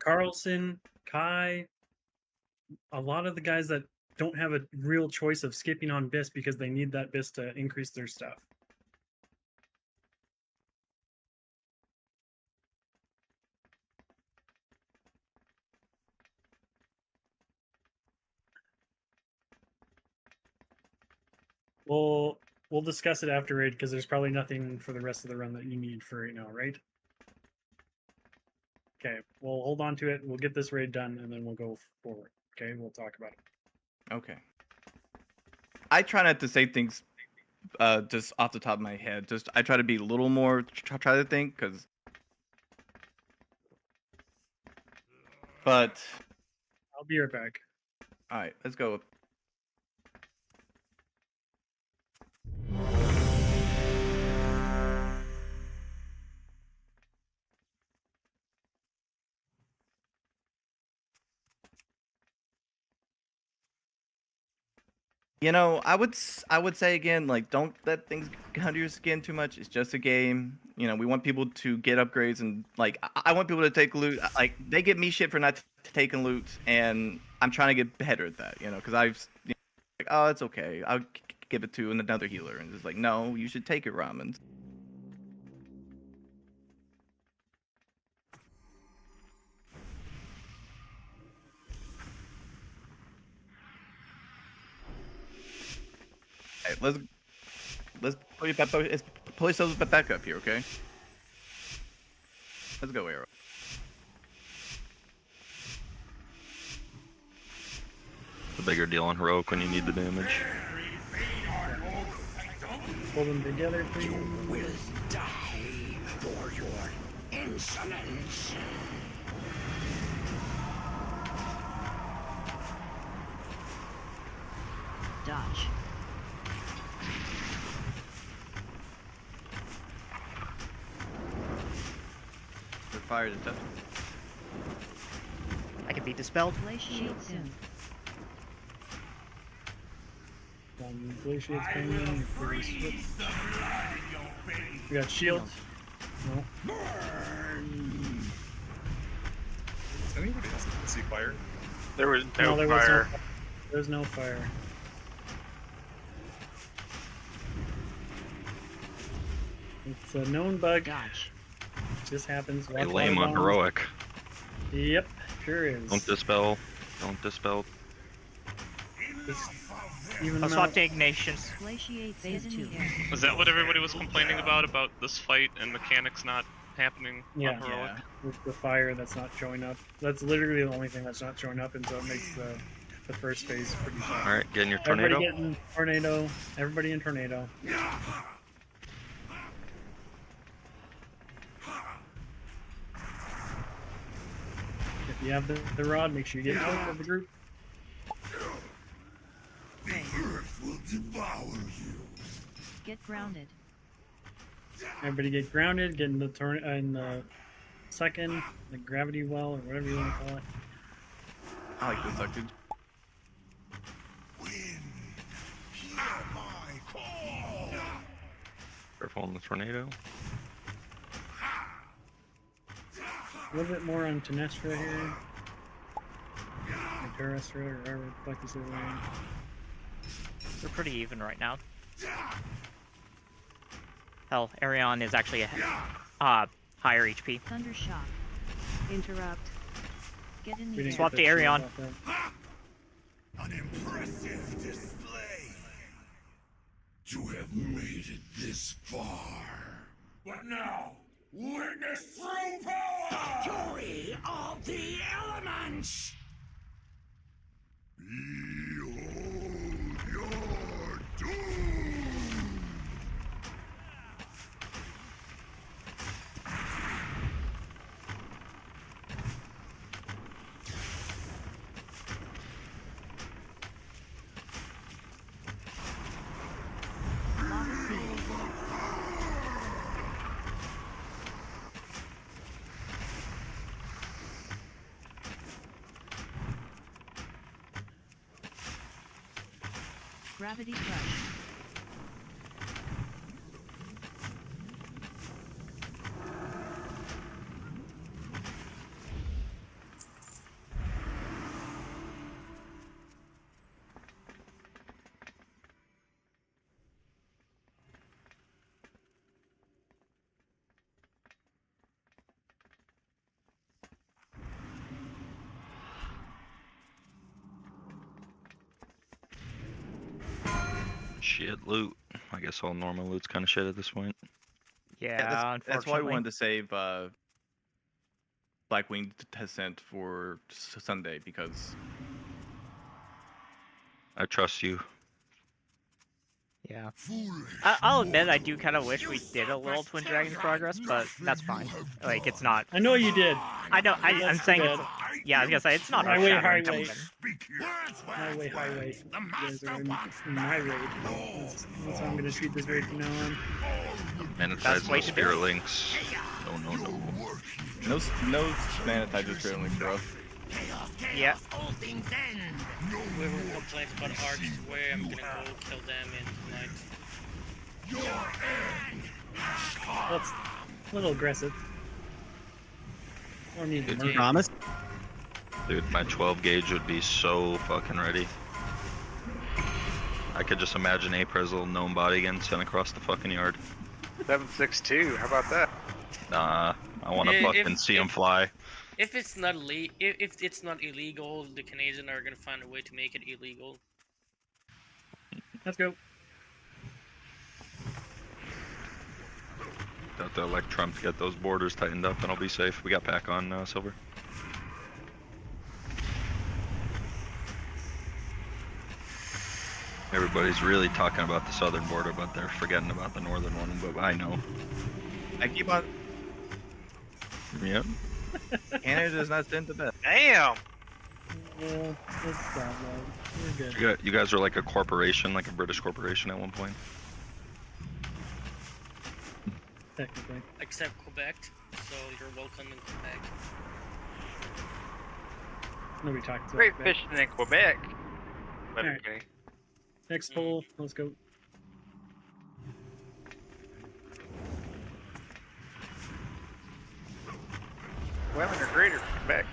Carlson, Kai, a lot of the guys that don't have a real choice of skipping on BIS because they need that BIS to increase their stuff. Well, We'll discuss it after raid because there's probably nothing for the rest of the run that you need for right now, right? Okay, we'll hold on to it. We'll get this raid done and then we'll go forward. Okay, we'll talk about it. Okay. I try not to say things just off the top of my head. Just I try to be a little more try to think because. But I'll be right back. All right, let's go. You know, I would say again, like, don't let things get under your skin too much. It's just a game. You know, we want people to get upgrades and like I want people to take loot. Like they give me shit for not taking loot, and I'm trying to get better at that. You know, because I've like, oh, it's okay. I'll give it to another healer, and it's like, no, you should take it, ramen. All right, let's pull yourselves back up here, okay? Let's go, Arrow. The bigger deal on heroic when you need the damage. Pull them together, please. You will die for your insolence. Dodge. They're fired and touched. I can be dispelled. Glaciate soon. Glaciate's coming. We got shield. No. Anybody else see fire? There was no there fire. There's no fire. It's a known bug. Dodge. Just happens. They Watch lame water on bombs. heroic. Yep, sure is. Don't dispel. Don't dispel. Just even Let's them swap out. to Ignations. Glaciate phase 2. Was that what everybody was complaining about this fight and mechanics not happening Yeah. on heroic? With the fire that's not showing up. That's literally the only thing that's not showing up, and so it makes the first phase pretty tough. All right, getting your tornado. Everybody getting tornado. Everybody in tornado. If you have the rod, make sure you get out of the group. The earth will devour you. Get grounded. Everybody get grounded. Get in the second, the gravity well or whatever you want to call it. I like this dude. Hear my call. Careful on the tornado. A little bit more on Tenestra here. Or Terrestra, or whatever the fuck is their name. They're pretty even right now. Hell, Arion is actually a higher HP. Thundershock. Interrupt. Get in We the didn't air. Swap get to that shield Arion. off that. An impressive display. To have made it this far. But now, witness true power! Fury of the elements! Behold your doom! Lava Sea. Gravity Crush. Shit, loot. I I guess all normal loot's kind of shit at this point. Yeah, that's why we unfortunately. wanted to save Blackwing Descent for Sunday, because I trust you. Yeah. I'll admit I do kind of wish we did a little Twin Dragons progress, but that's fine. Like, it's not. I know you did. I know. I'm That's saying too it's. bad. Yeah, I was gonna say it's not our Highway, shattering highway. something. Highway. You guys are in my raid. That's how I'm gonna treat this raid from now on. Manatize no spirit links. No. no Manatize Spirit Link, bro. Yeah. Whoever complains about Arch Way, I'm gonna go kill them in tonight. That's a little aggressive. Or need Good to Promise? Dude, my 12 gauge would be so fucking ready. I could just imagine Aprez little gnome body getting sent across the fucking yard. 7.62. How about that? Nah, I want to fucking see him fly. If it's not if it's not illegal, the Canadians are gonna find a way to make it illegal. Let's go. Got to elect Trump to get those borders tightened up, and I'll be safe. We got pack on Silver. Everybody's really talking about the southern border, but they're forgetting about the northern one. But I know. I keep on. Yep. Canada does not send to bed. Damn. Well, let's stop, We're good. You guys are like a corporation, like a British corporation at one point. Technically. Except Quebec, so you're welcome in Quebec. Nobody talks about Great Quebec. fishing in Quebec. But Alright. okay. Next poll, let's go. Women are greater in Quebec.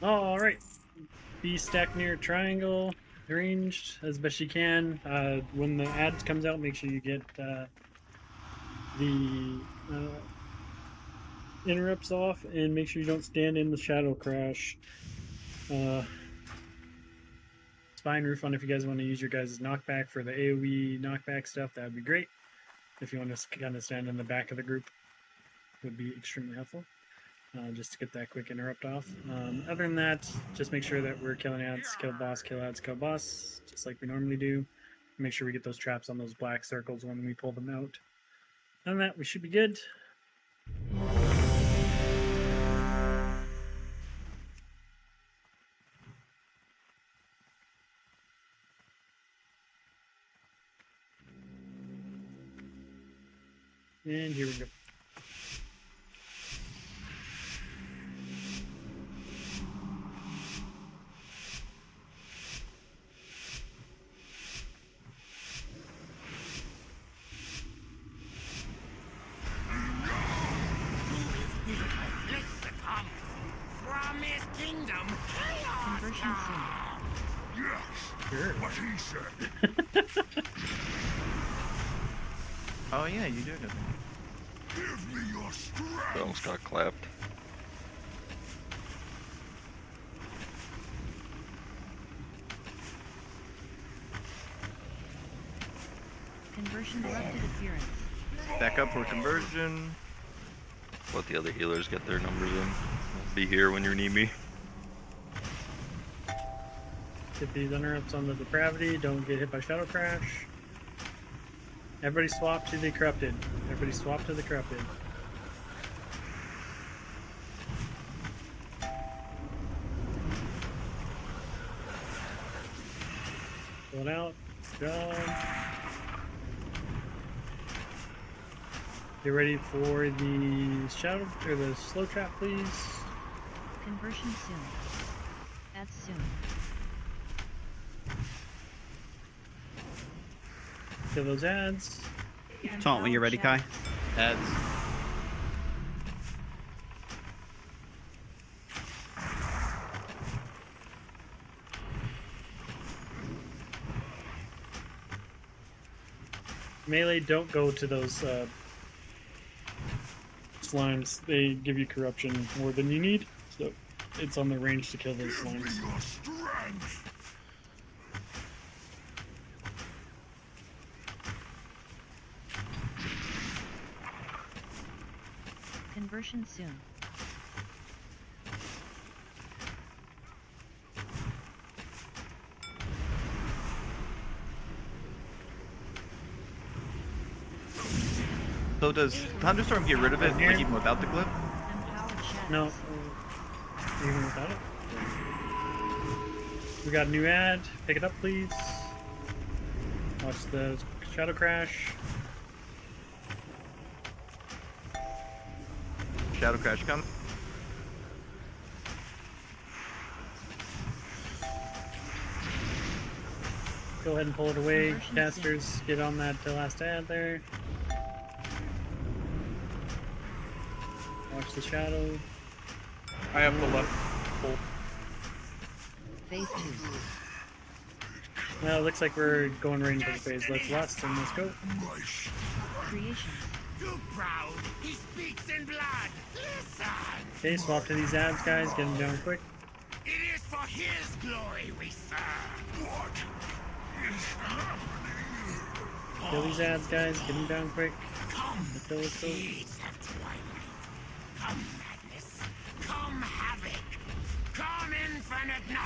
Alright. Be stacked near triangle, arranged as best you can. When the ad comes out, make sure you get the interrupts off, and make sure you don't stand in the shadow crash. Spine roof on if you guys want to use your guys' knockback for the AoE knockback stuff, that would be great. If you want to kind of stand in the back of the group, would be extremely helpful. Just to get that quick interrupt off. Other than that, just make sure that we're killing ads, kill boss, kill ads, kill boss, just like we normally do. Make sure we get those traps on those black circles when we pull them out. Other than that, we should be good. And here we go. Conversion soon. Yes, Sure. what he said. Oh yeah, you do know. Give me your strength. I almost got clapped. Conversion erupted appearance. Back up for conversion. Let the other healers get their numbers in. I'll be here when you need me. Get these interrupts on the depravity. Don't get hit by shadow crash. Everybody swap to the corrupted. Everybody swap to the corrupted. Pull it out. Go. Get ready for the shadow or the slow trap, please. Conversion soon. Add soon. Kill those ads. Taunt when you're ready, Kai. Ads. Melee, don't go to those slimes. They give you corruption more than you need, so it's on the range to kill those slimes. Conversion soon. So does Thunderstorm get rid of it, like even without the glyph? No. Even without it. We got a new ad. Pick it up, please. Watch the shadow crash. Shadow Crash coming. Go ahead and pull it away. Casters, get on that last ad there. Watch the shadow. I have the left pull. Phase 2. Well, it looks like we're going right into the phase. Let's last and let's go. Creations. Too proud. He speaks in blood. Listen. Okay, swap to these ads, guys. Get them down quick. It is for his glory we serve. What is happening? Kill these ads, guys. Get them down quick. Let's go, let's go. Come madness. Come havoc. Come infinite night.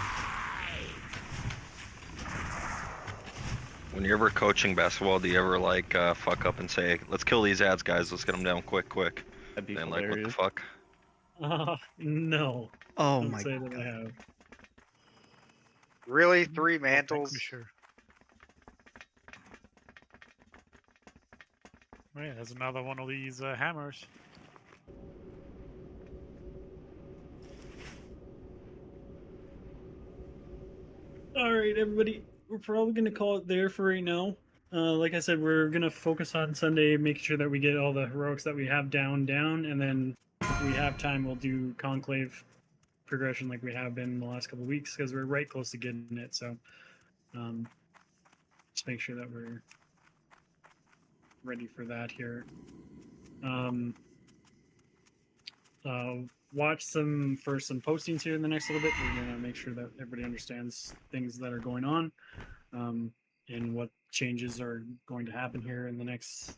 When you're ever coaching basketball, do you ever like fuck up and say, "Let's kill these ads, guys. Let's get them down quick, quick"? That'd be and like, what the hilarious. fuck? No. Oh Don't my say god. that I have. Really? 3 mantles? Sure. Oh, yeah, there's another one of these hammers. All right, everybody. We're probably going to call it there for right now. Like I said, we're going to focus on Sunday, making sure that we get all the heroics that we have down, and then if we have time, we'll do Conclave progression like we have been in the last couple of weeks because we're right close to getting it. So just make sure that we're ready for that here. Watch some postings here in the next little bit. We're going to make sure that everybody understands things that are going on and what changes are going to happen here in the next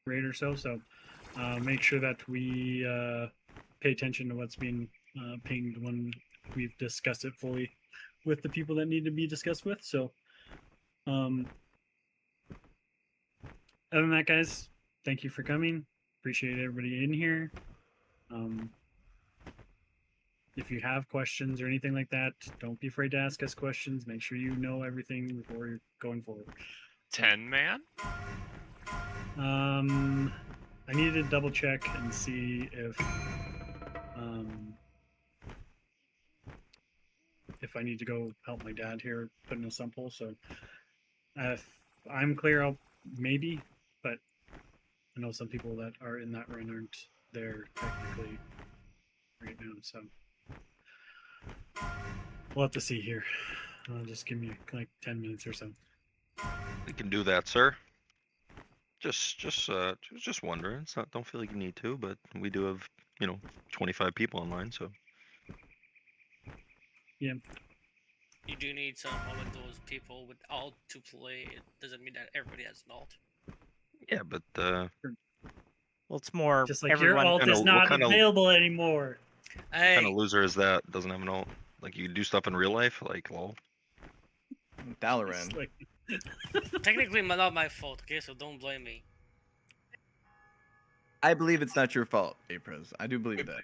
raid or so. So make sure that we pay attention to what's being pinged when we've discussed it fully with the people that need to be discussed with. So other than that, guys, thank you for coming. Appreciate everybody in here. If you have questions or anything like that, don't be afraid to ask us questions. Make sure you know everything before you're going forward. 10 man? I need to double check and see if I need to go help my dad here put in a sample. So if I'm clear, I'll maybe, but I know some people that are in that run aren't there technically right now. So we'll have to see here. Just give me like 10 minutes or so. We can do that, sir. Just wondering. It's not. Don't feel like you need to, but we do have, 25 people online, so. Yeah. You do need some of those people with alt to play. It doesn't mean that everybody has an alt. Yeah, but Well, it's more just like everyone. your alt is not available anymore. What kind of loser is that? Doesn't have an alt. Like you do stuff in real life, like lol. Dalaran. Like... Technically, not my fault. Okay, so don't blame me. I believe it's not your fault, Apris. I do believe that.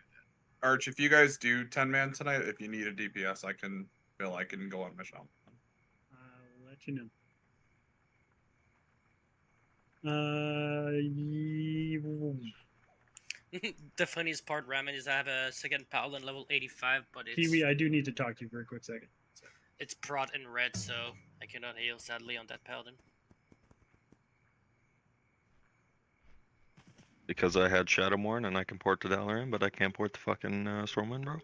Arch, if you guys do 10-man tonight, if you need a DPS, I can go on Michelle. I'll let you know. The funniest part, Ramen, is I have a second paladin level 85, but it's Kiwi, I do need to talk to you for a quick second. it's prot in red, so I cannot heal sadly on that paladin. Because I had Shadowmourne and I can port to Dalaran, but I can't port the fucking Stormwind, bro.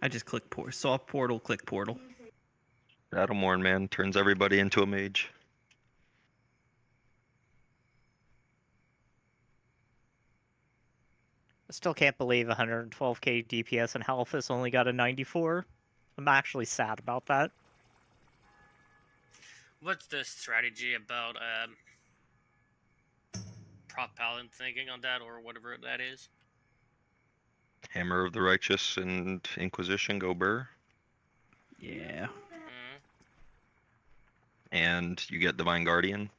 I just click saw portal, click portal. Shadowmourne, man, turns everybody into a mage. I still can't believe 112k DPS and Halphus only got a 94. I'm actually sad about that. What's the strategy about prot paladin thinking on that, or whatever that is? Hammer of the Righteous and Inquisition go burr. Yeah. And you get Divine Guardian.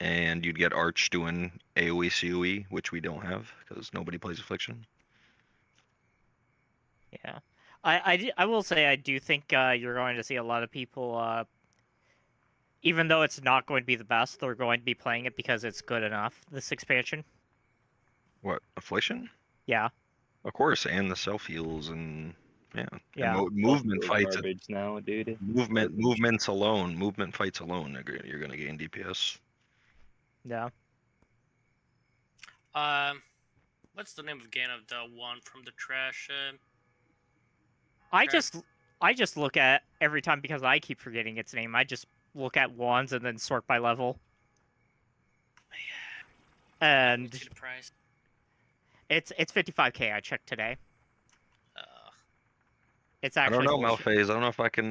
And you'd get Arch doing AoE CoE, which we don't have because nobody plays Affliction. Yeah. I will say I do think you're going to see a lot of people, even though it's not going to be the best, they're going to be playing it because it's good enough, this expansion. What, Affliction? Yeah. Of course, and the self heals and yeah. Yeah. And movement fights. Garbage now, dude. Movement fights alone. You're gonna gain DPS. Yeah. What's the name again of the one from the trash? I just look at every time because I keep forgetting its name. I just look at wands and then sort by level. And What's the price? it's 55k. I checked today. It's I actually don't know, bullshit. Malphase. I don't know if I can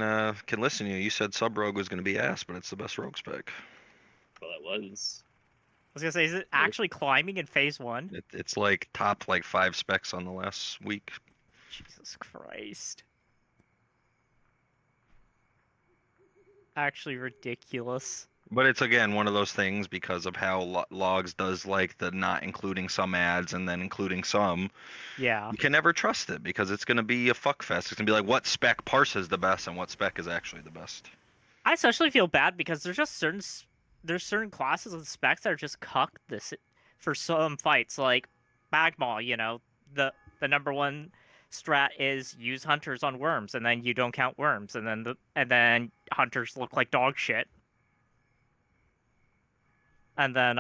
listen to you. You said sub rogue was gonna be ass, but it's the best rogue spec. Well, it was. I was gonna say, is it actually climbing in phase 1? It's like top 5 specs on the last week. Jesus Christ. Actually ridiculous. But it's again one of those things because of how logs does like the not including some ads and then including some. Yeah. You can never trust it because it's gonna be a fuck fest. It's gonna be like what spec parses the best and what spec is actually the best. I especially feel bad because there's just certain classes and specs that are just cucked this for some fights, like Magma. You know, the number one strat is use hunters on worms, and then you don't count worms, and then hunters look like dog shit. And then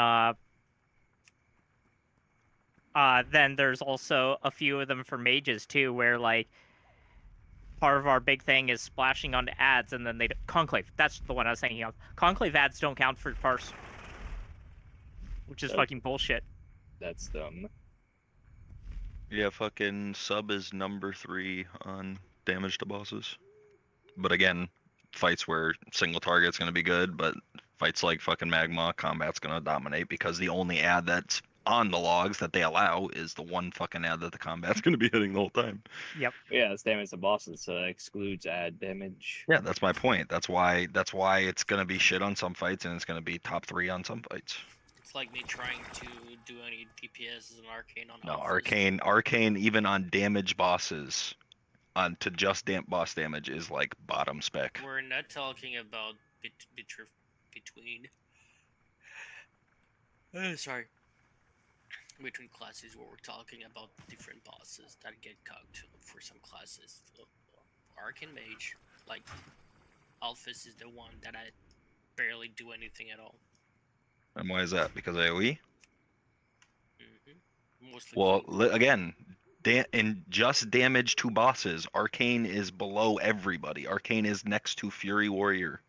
there's also a few of them for mages too, where like part of our big thing is splashing onto ads, and then Conclave. That's the one I was thinking of. Conclave ads don't count for parse, which is fucking bullshit. That's dumb. Yeah, fucking sub is number 3 on damage to bosses. But again, fights where single target's gonna be good, but fights like fucking Magma, combat's gonna dominate because the only ad that's on the logs that they allow is the one fucking ad that the combat's gonna be hitting the whole time. Yep. Yeah, it's damage to bosses, so that excludes ad damage. Yeah, that's my point. That's why it's gonna be shit on some fights and it's gonna be top 3 on some fights. It's like me trying to do any DPS as an arcane on No, alphas. arcane even on damage bosses, on to just boss damage is like bottom spec. We're not talking about between. Sorry. Between classes, where we're talking about different bosses that get cocked for some classes. Arcane Mage, like Alphys, is the one that I barely do anything at all. And why is that? Because AoE? Mostly. Well, again, in just damage to bosses, Arcane is below everybody. Arcane is next to Fury Warrior.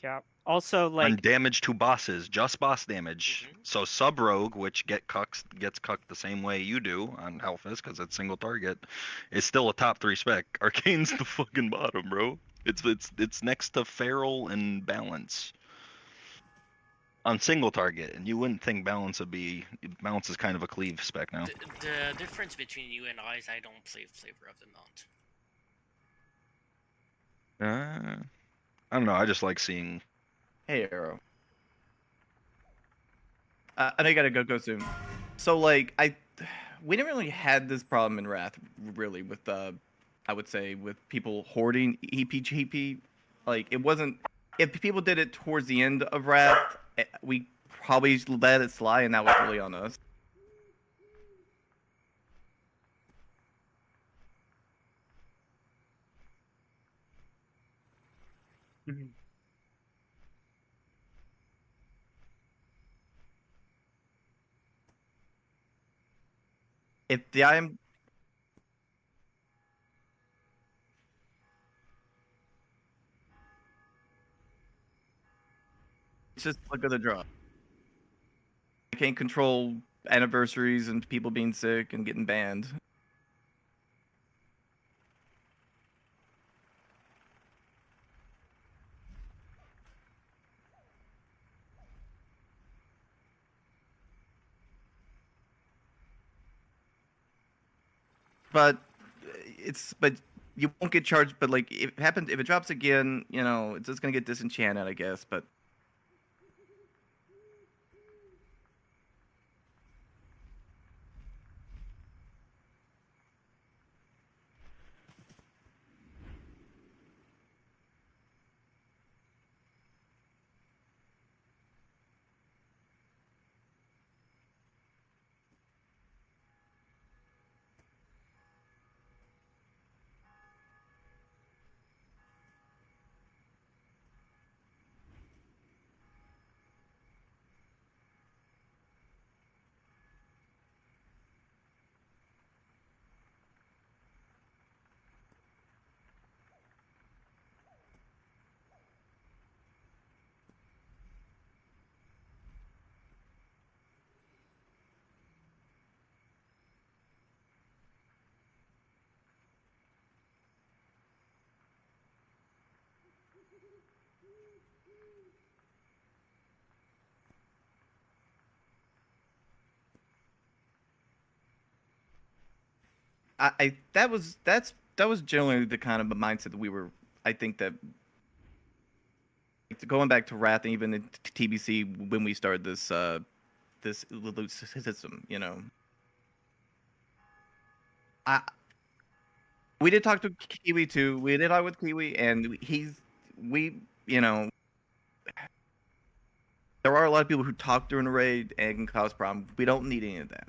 Yeah. Also, like on damage to bosses, just boss damage. So sub rogue, which gets cucked the same way you do on Halphys because it's single target, is still a top 3 spec. Arcane's the fucking bottom, bro. It's next to Feral and Balance on single target, and you wouldn't think Balance is kind of a cleave spec now. The difference between you and I is I don't play Flavor of the Month. I don't know. I just like seeing. Hey, Arrow. I know you gotta go soon. So like we didn't really had this problem in Wrath really with I would say with people hoarding EP. Like it wasn't if people did it towards the end of Wrath, we probably let it slide, and that was really on us. Mhm. If the item, it's just look at the draw. I can't control anniversaries and people being sick and getting banned. But but you won't get charged. But like if it drops again, you know, it's just gonna get disenchanted, I guess. But that was generally the kind of mindset that we were. I think that going back to Wrath and even in TBC when we started this loot system, you know. We did talk to Kiwi too. We did talk with Kiwi, and you know, there are a lot of people who talk during the raid and can cause problems. We don't need any of that.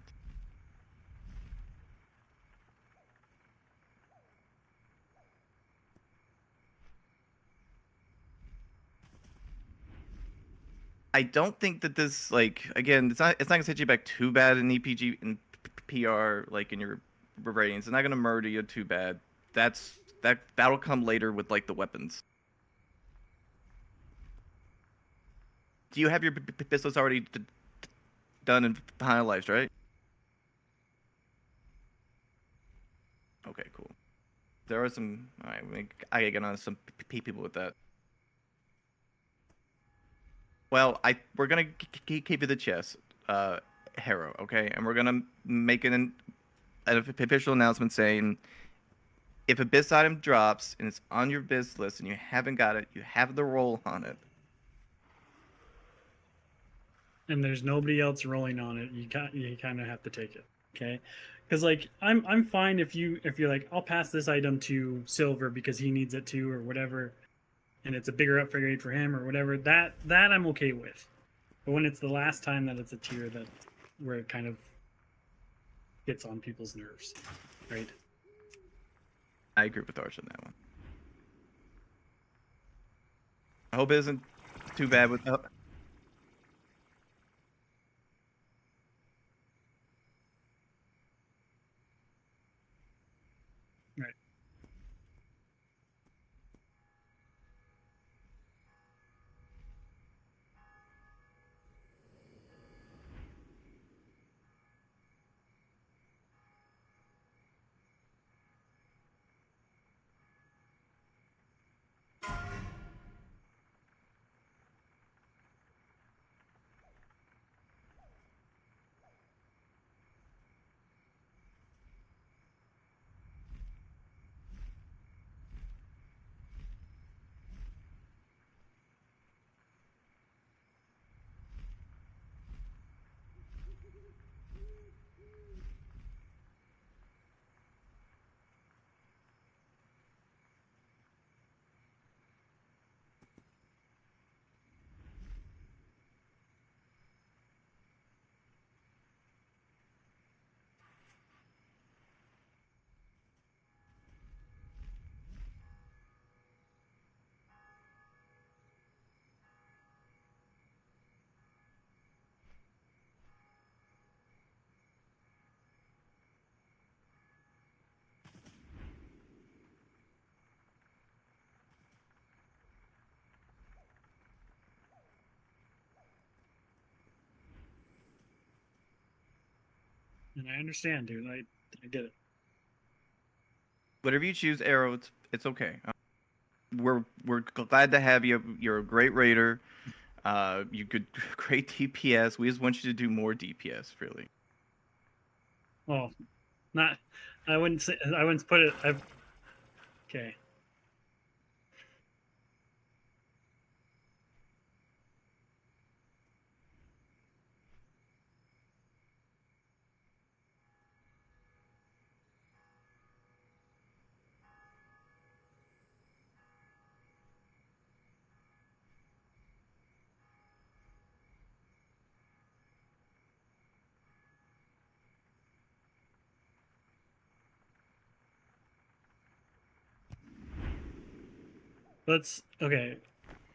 I don't think that this, like, again, it's not gonna set you back too bad in EPG and PR, like in your ratings. It's not gonna murder you too bad. That'll come later with like the weapons. Do you have your pistols already done and finalized, right? Okay, cool. There are some. All right, I get on some people with that. Well, we're gonna keep you the chest, Harrow, okay? And we're gonna make an official announcement saying if a BIS item drops and it's on your BIS list and you haven't got it, you have the roll on it. And there's nobody else rolling on it. You kind of have to take it, okay? Because like I'm fine if you're like, I'll pass this item to Silver because he needs it too or whatever, and it's a bigger upgrade for him or whatever. That I'm okay with. But when it's the last time that it's a tier that where it kind of gets on people's nerves, right? I agree with Arch on that one. I hope it isn't too bad with. Right. And I understand, dude. I get it. Whatever you choose, Arrow, it's okay. We're glad to have you. You're a great raider. You could great DPS. We just want you to do more DPS, really. Well, not. I wouldn't say. I wouldn't put it. Okay. Let's okay.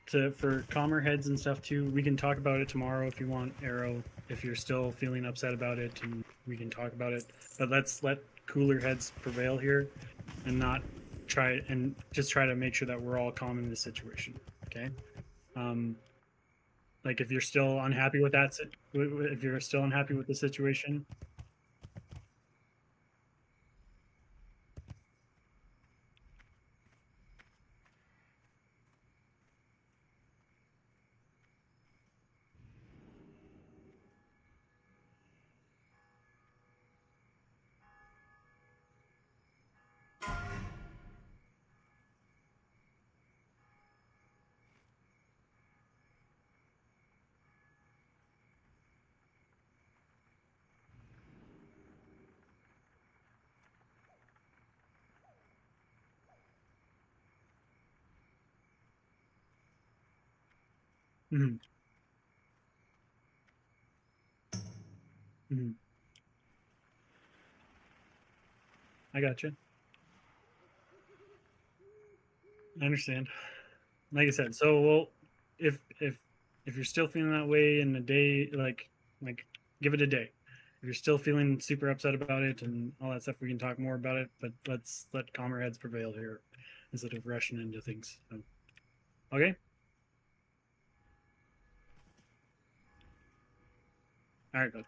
For calmer heads and stuff too, we can talk about it tomorrow if you want, Arrow. If you're still feeling upset about it, and we can talk about it. But let's let cooler heads prevail here, and not try to make sure that we're all calm in this situation. Okay. Like if you're still unhappy with that, if you're still unhappy with the situation, mm-hmm. Mm-hmm. I got you. I understand. Like I said, so well, if you're still feeling that way in a day, like give it a day. If you're still feeling super upset about it and all that stuff, we can talk more about it. But let's let calmer heads prevail here instead of rushing into things. So, okay. All right, bud.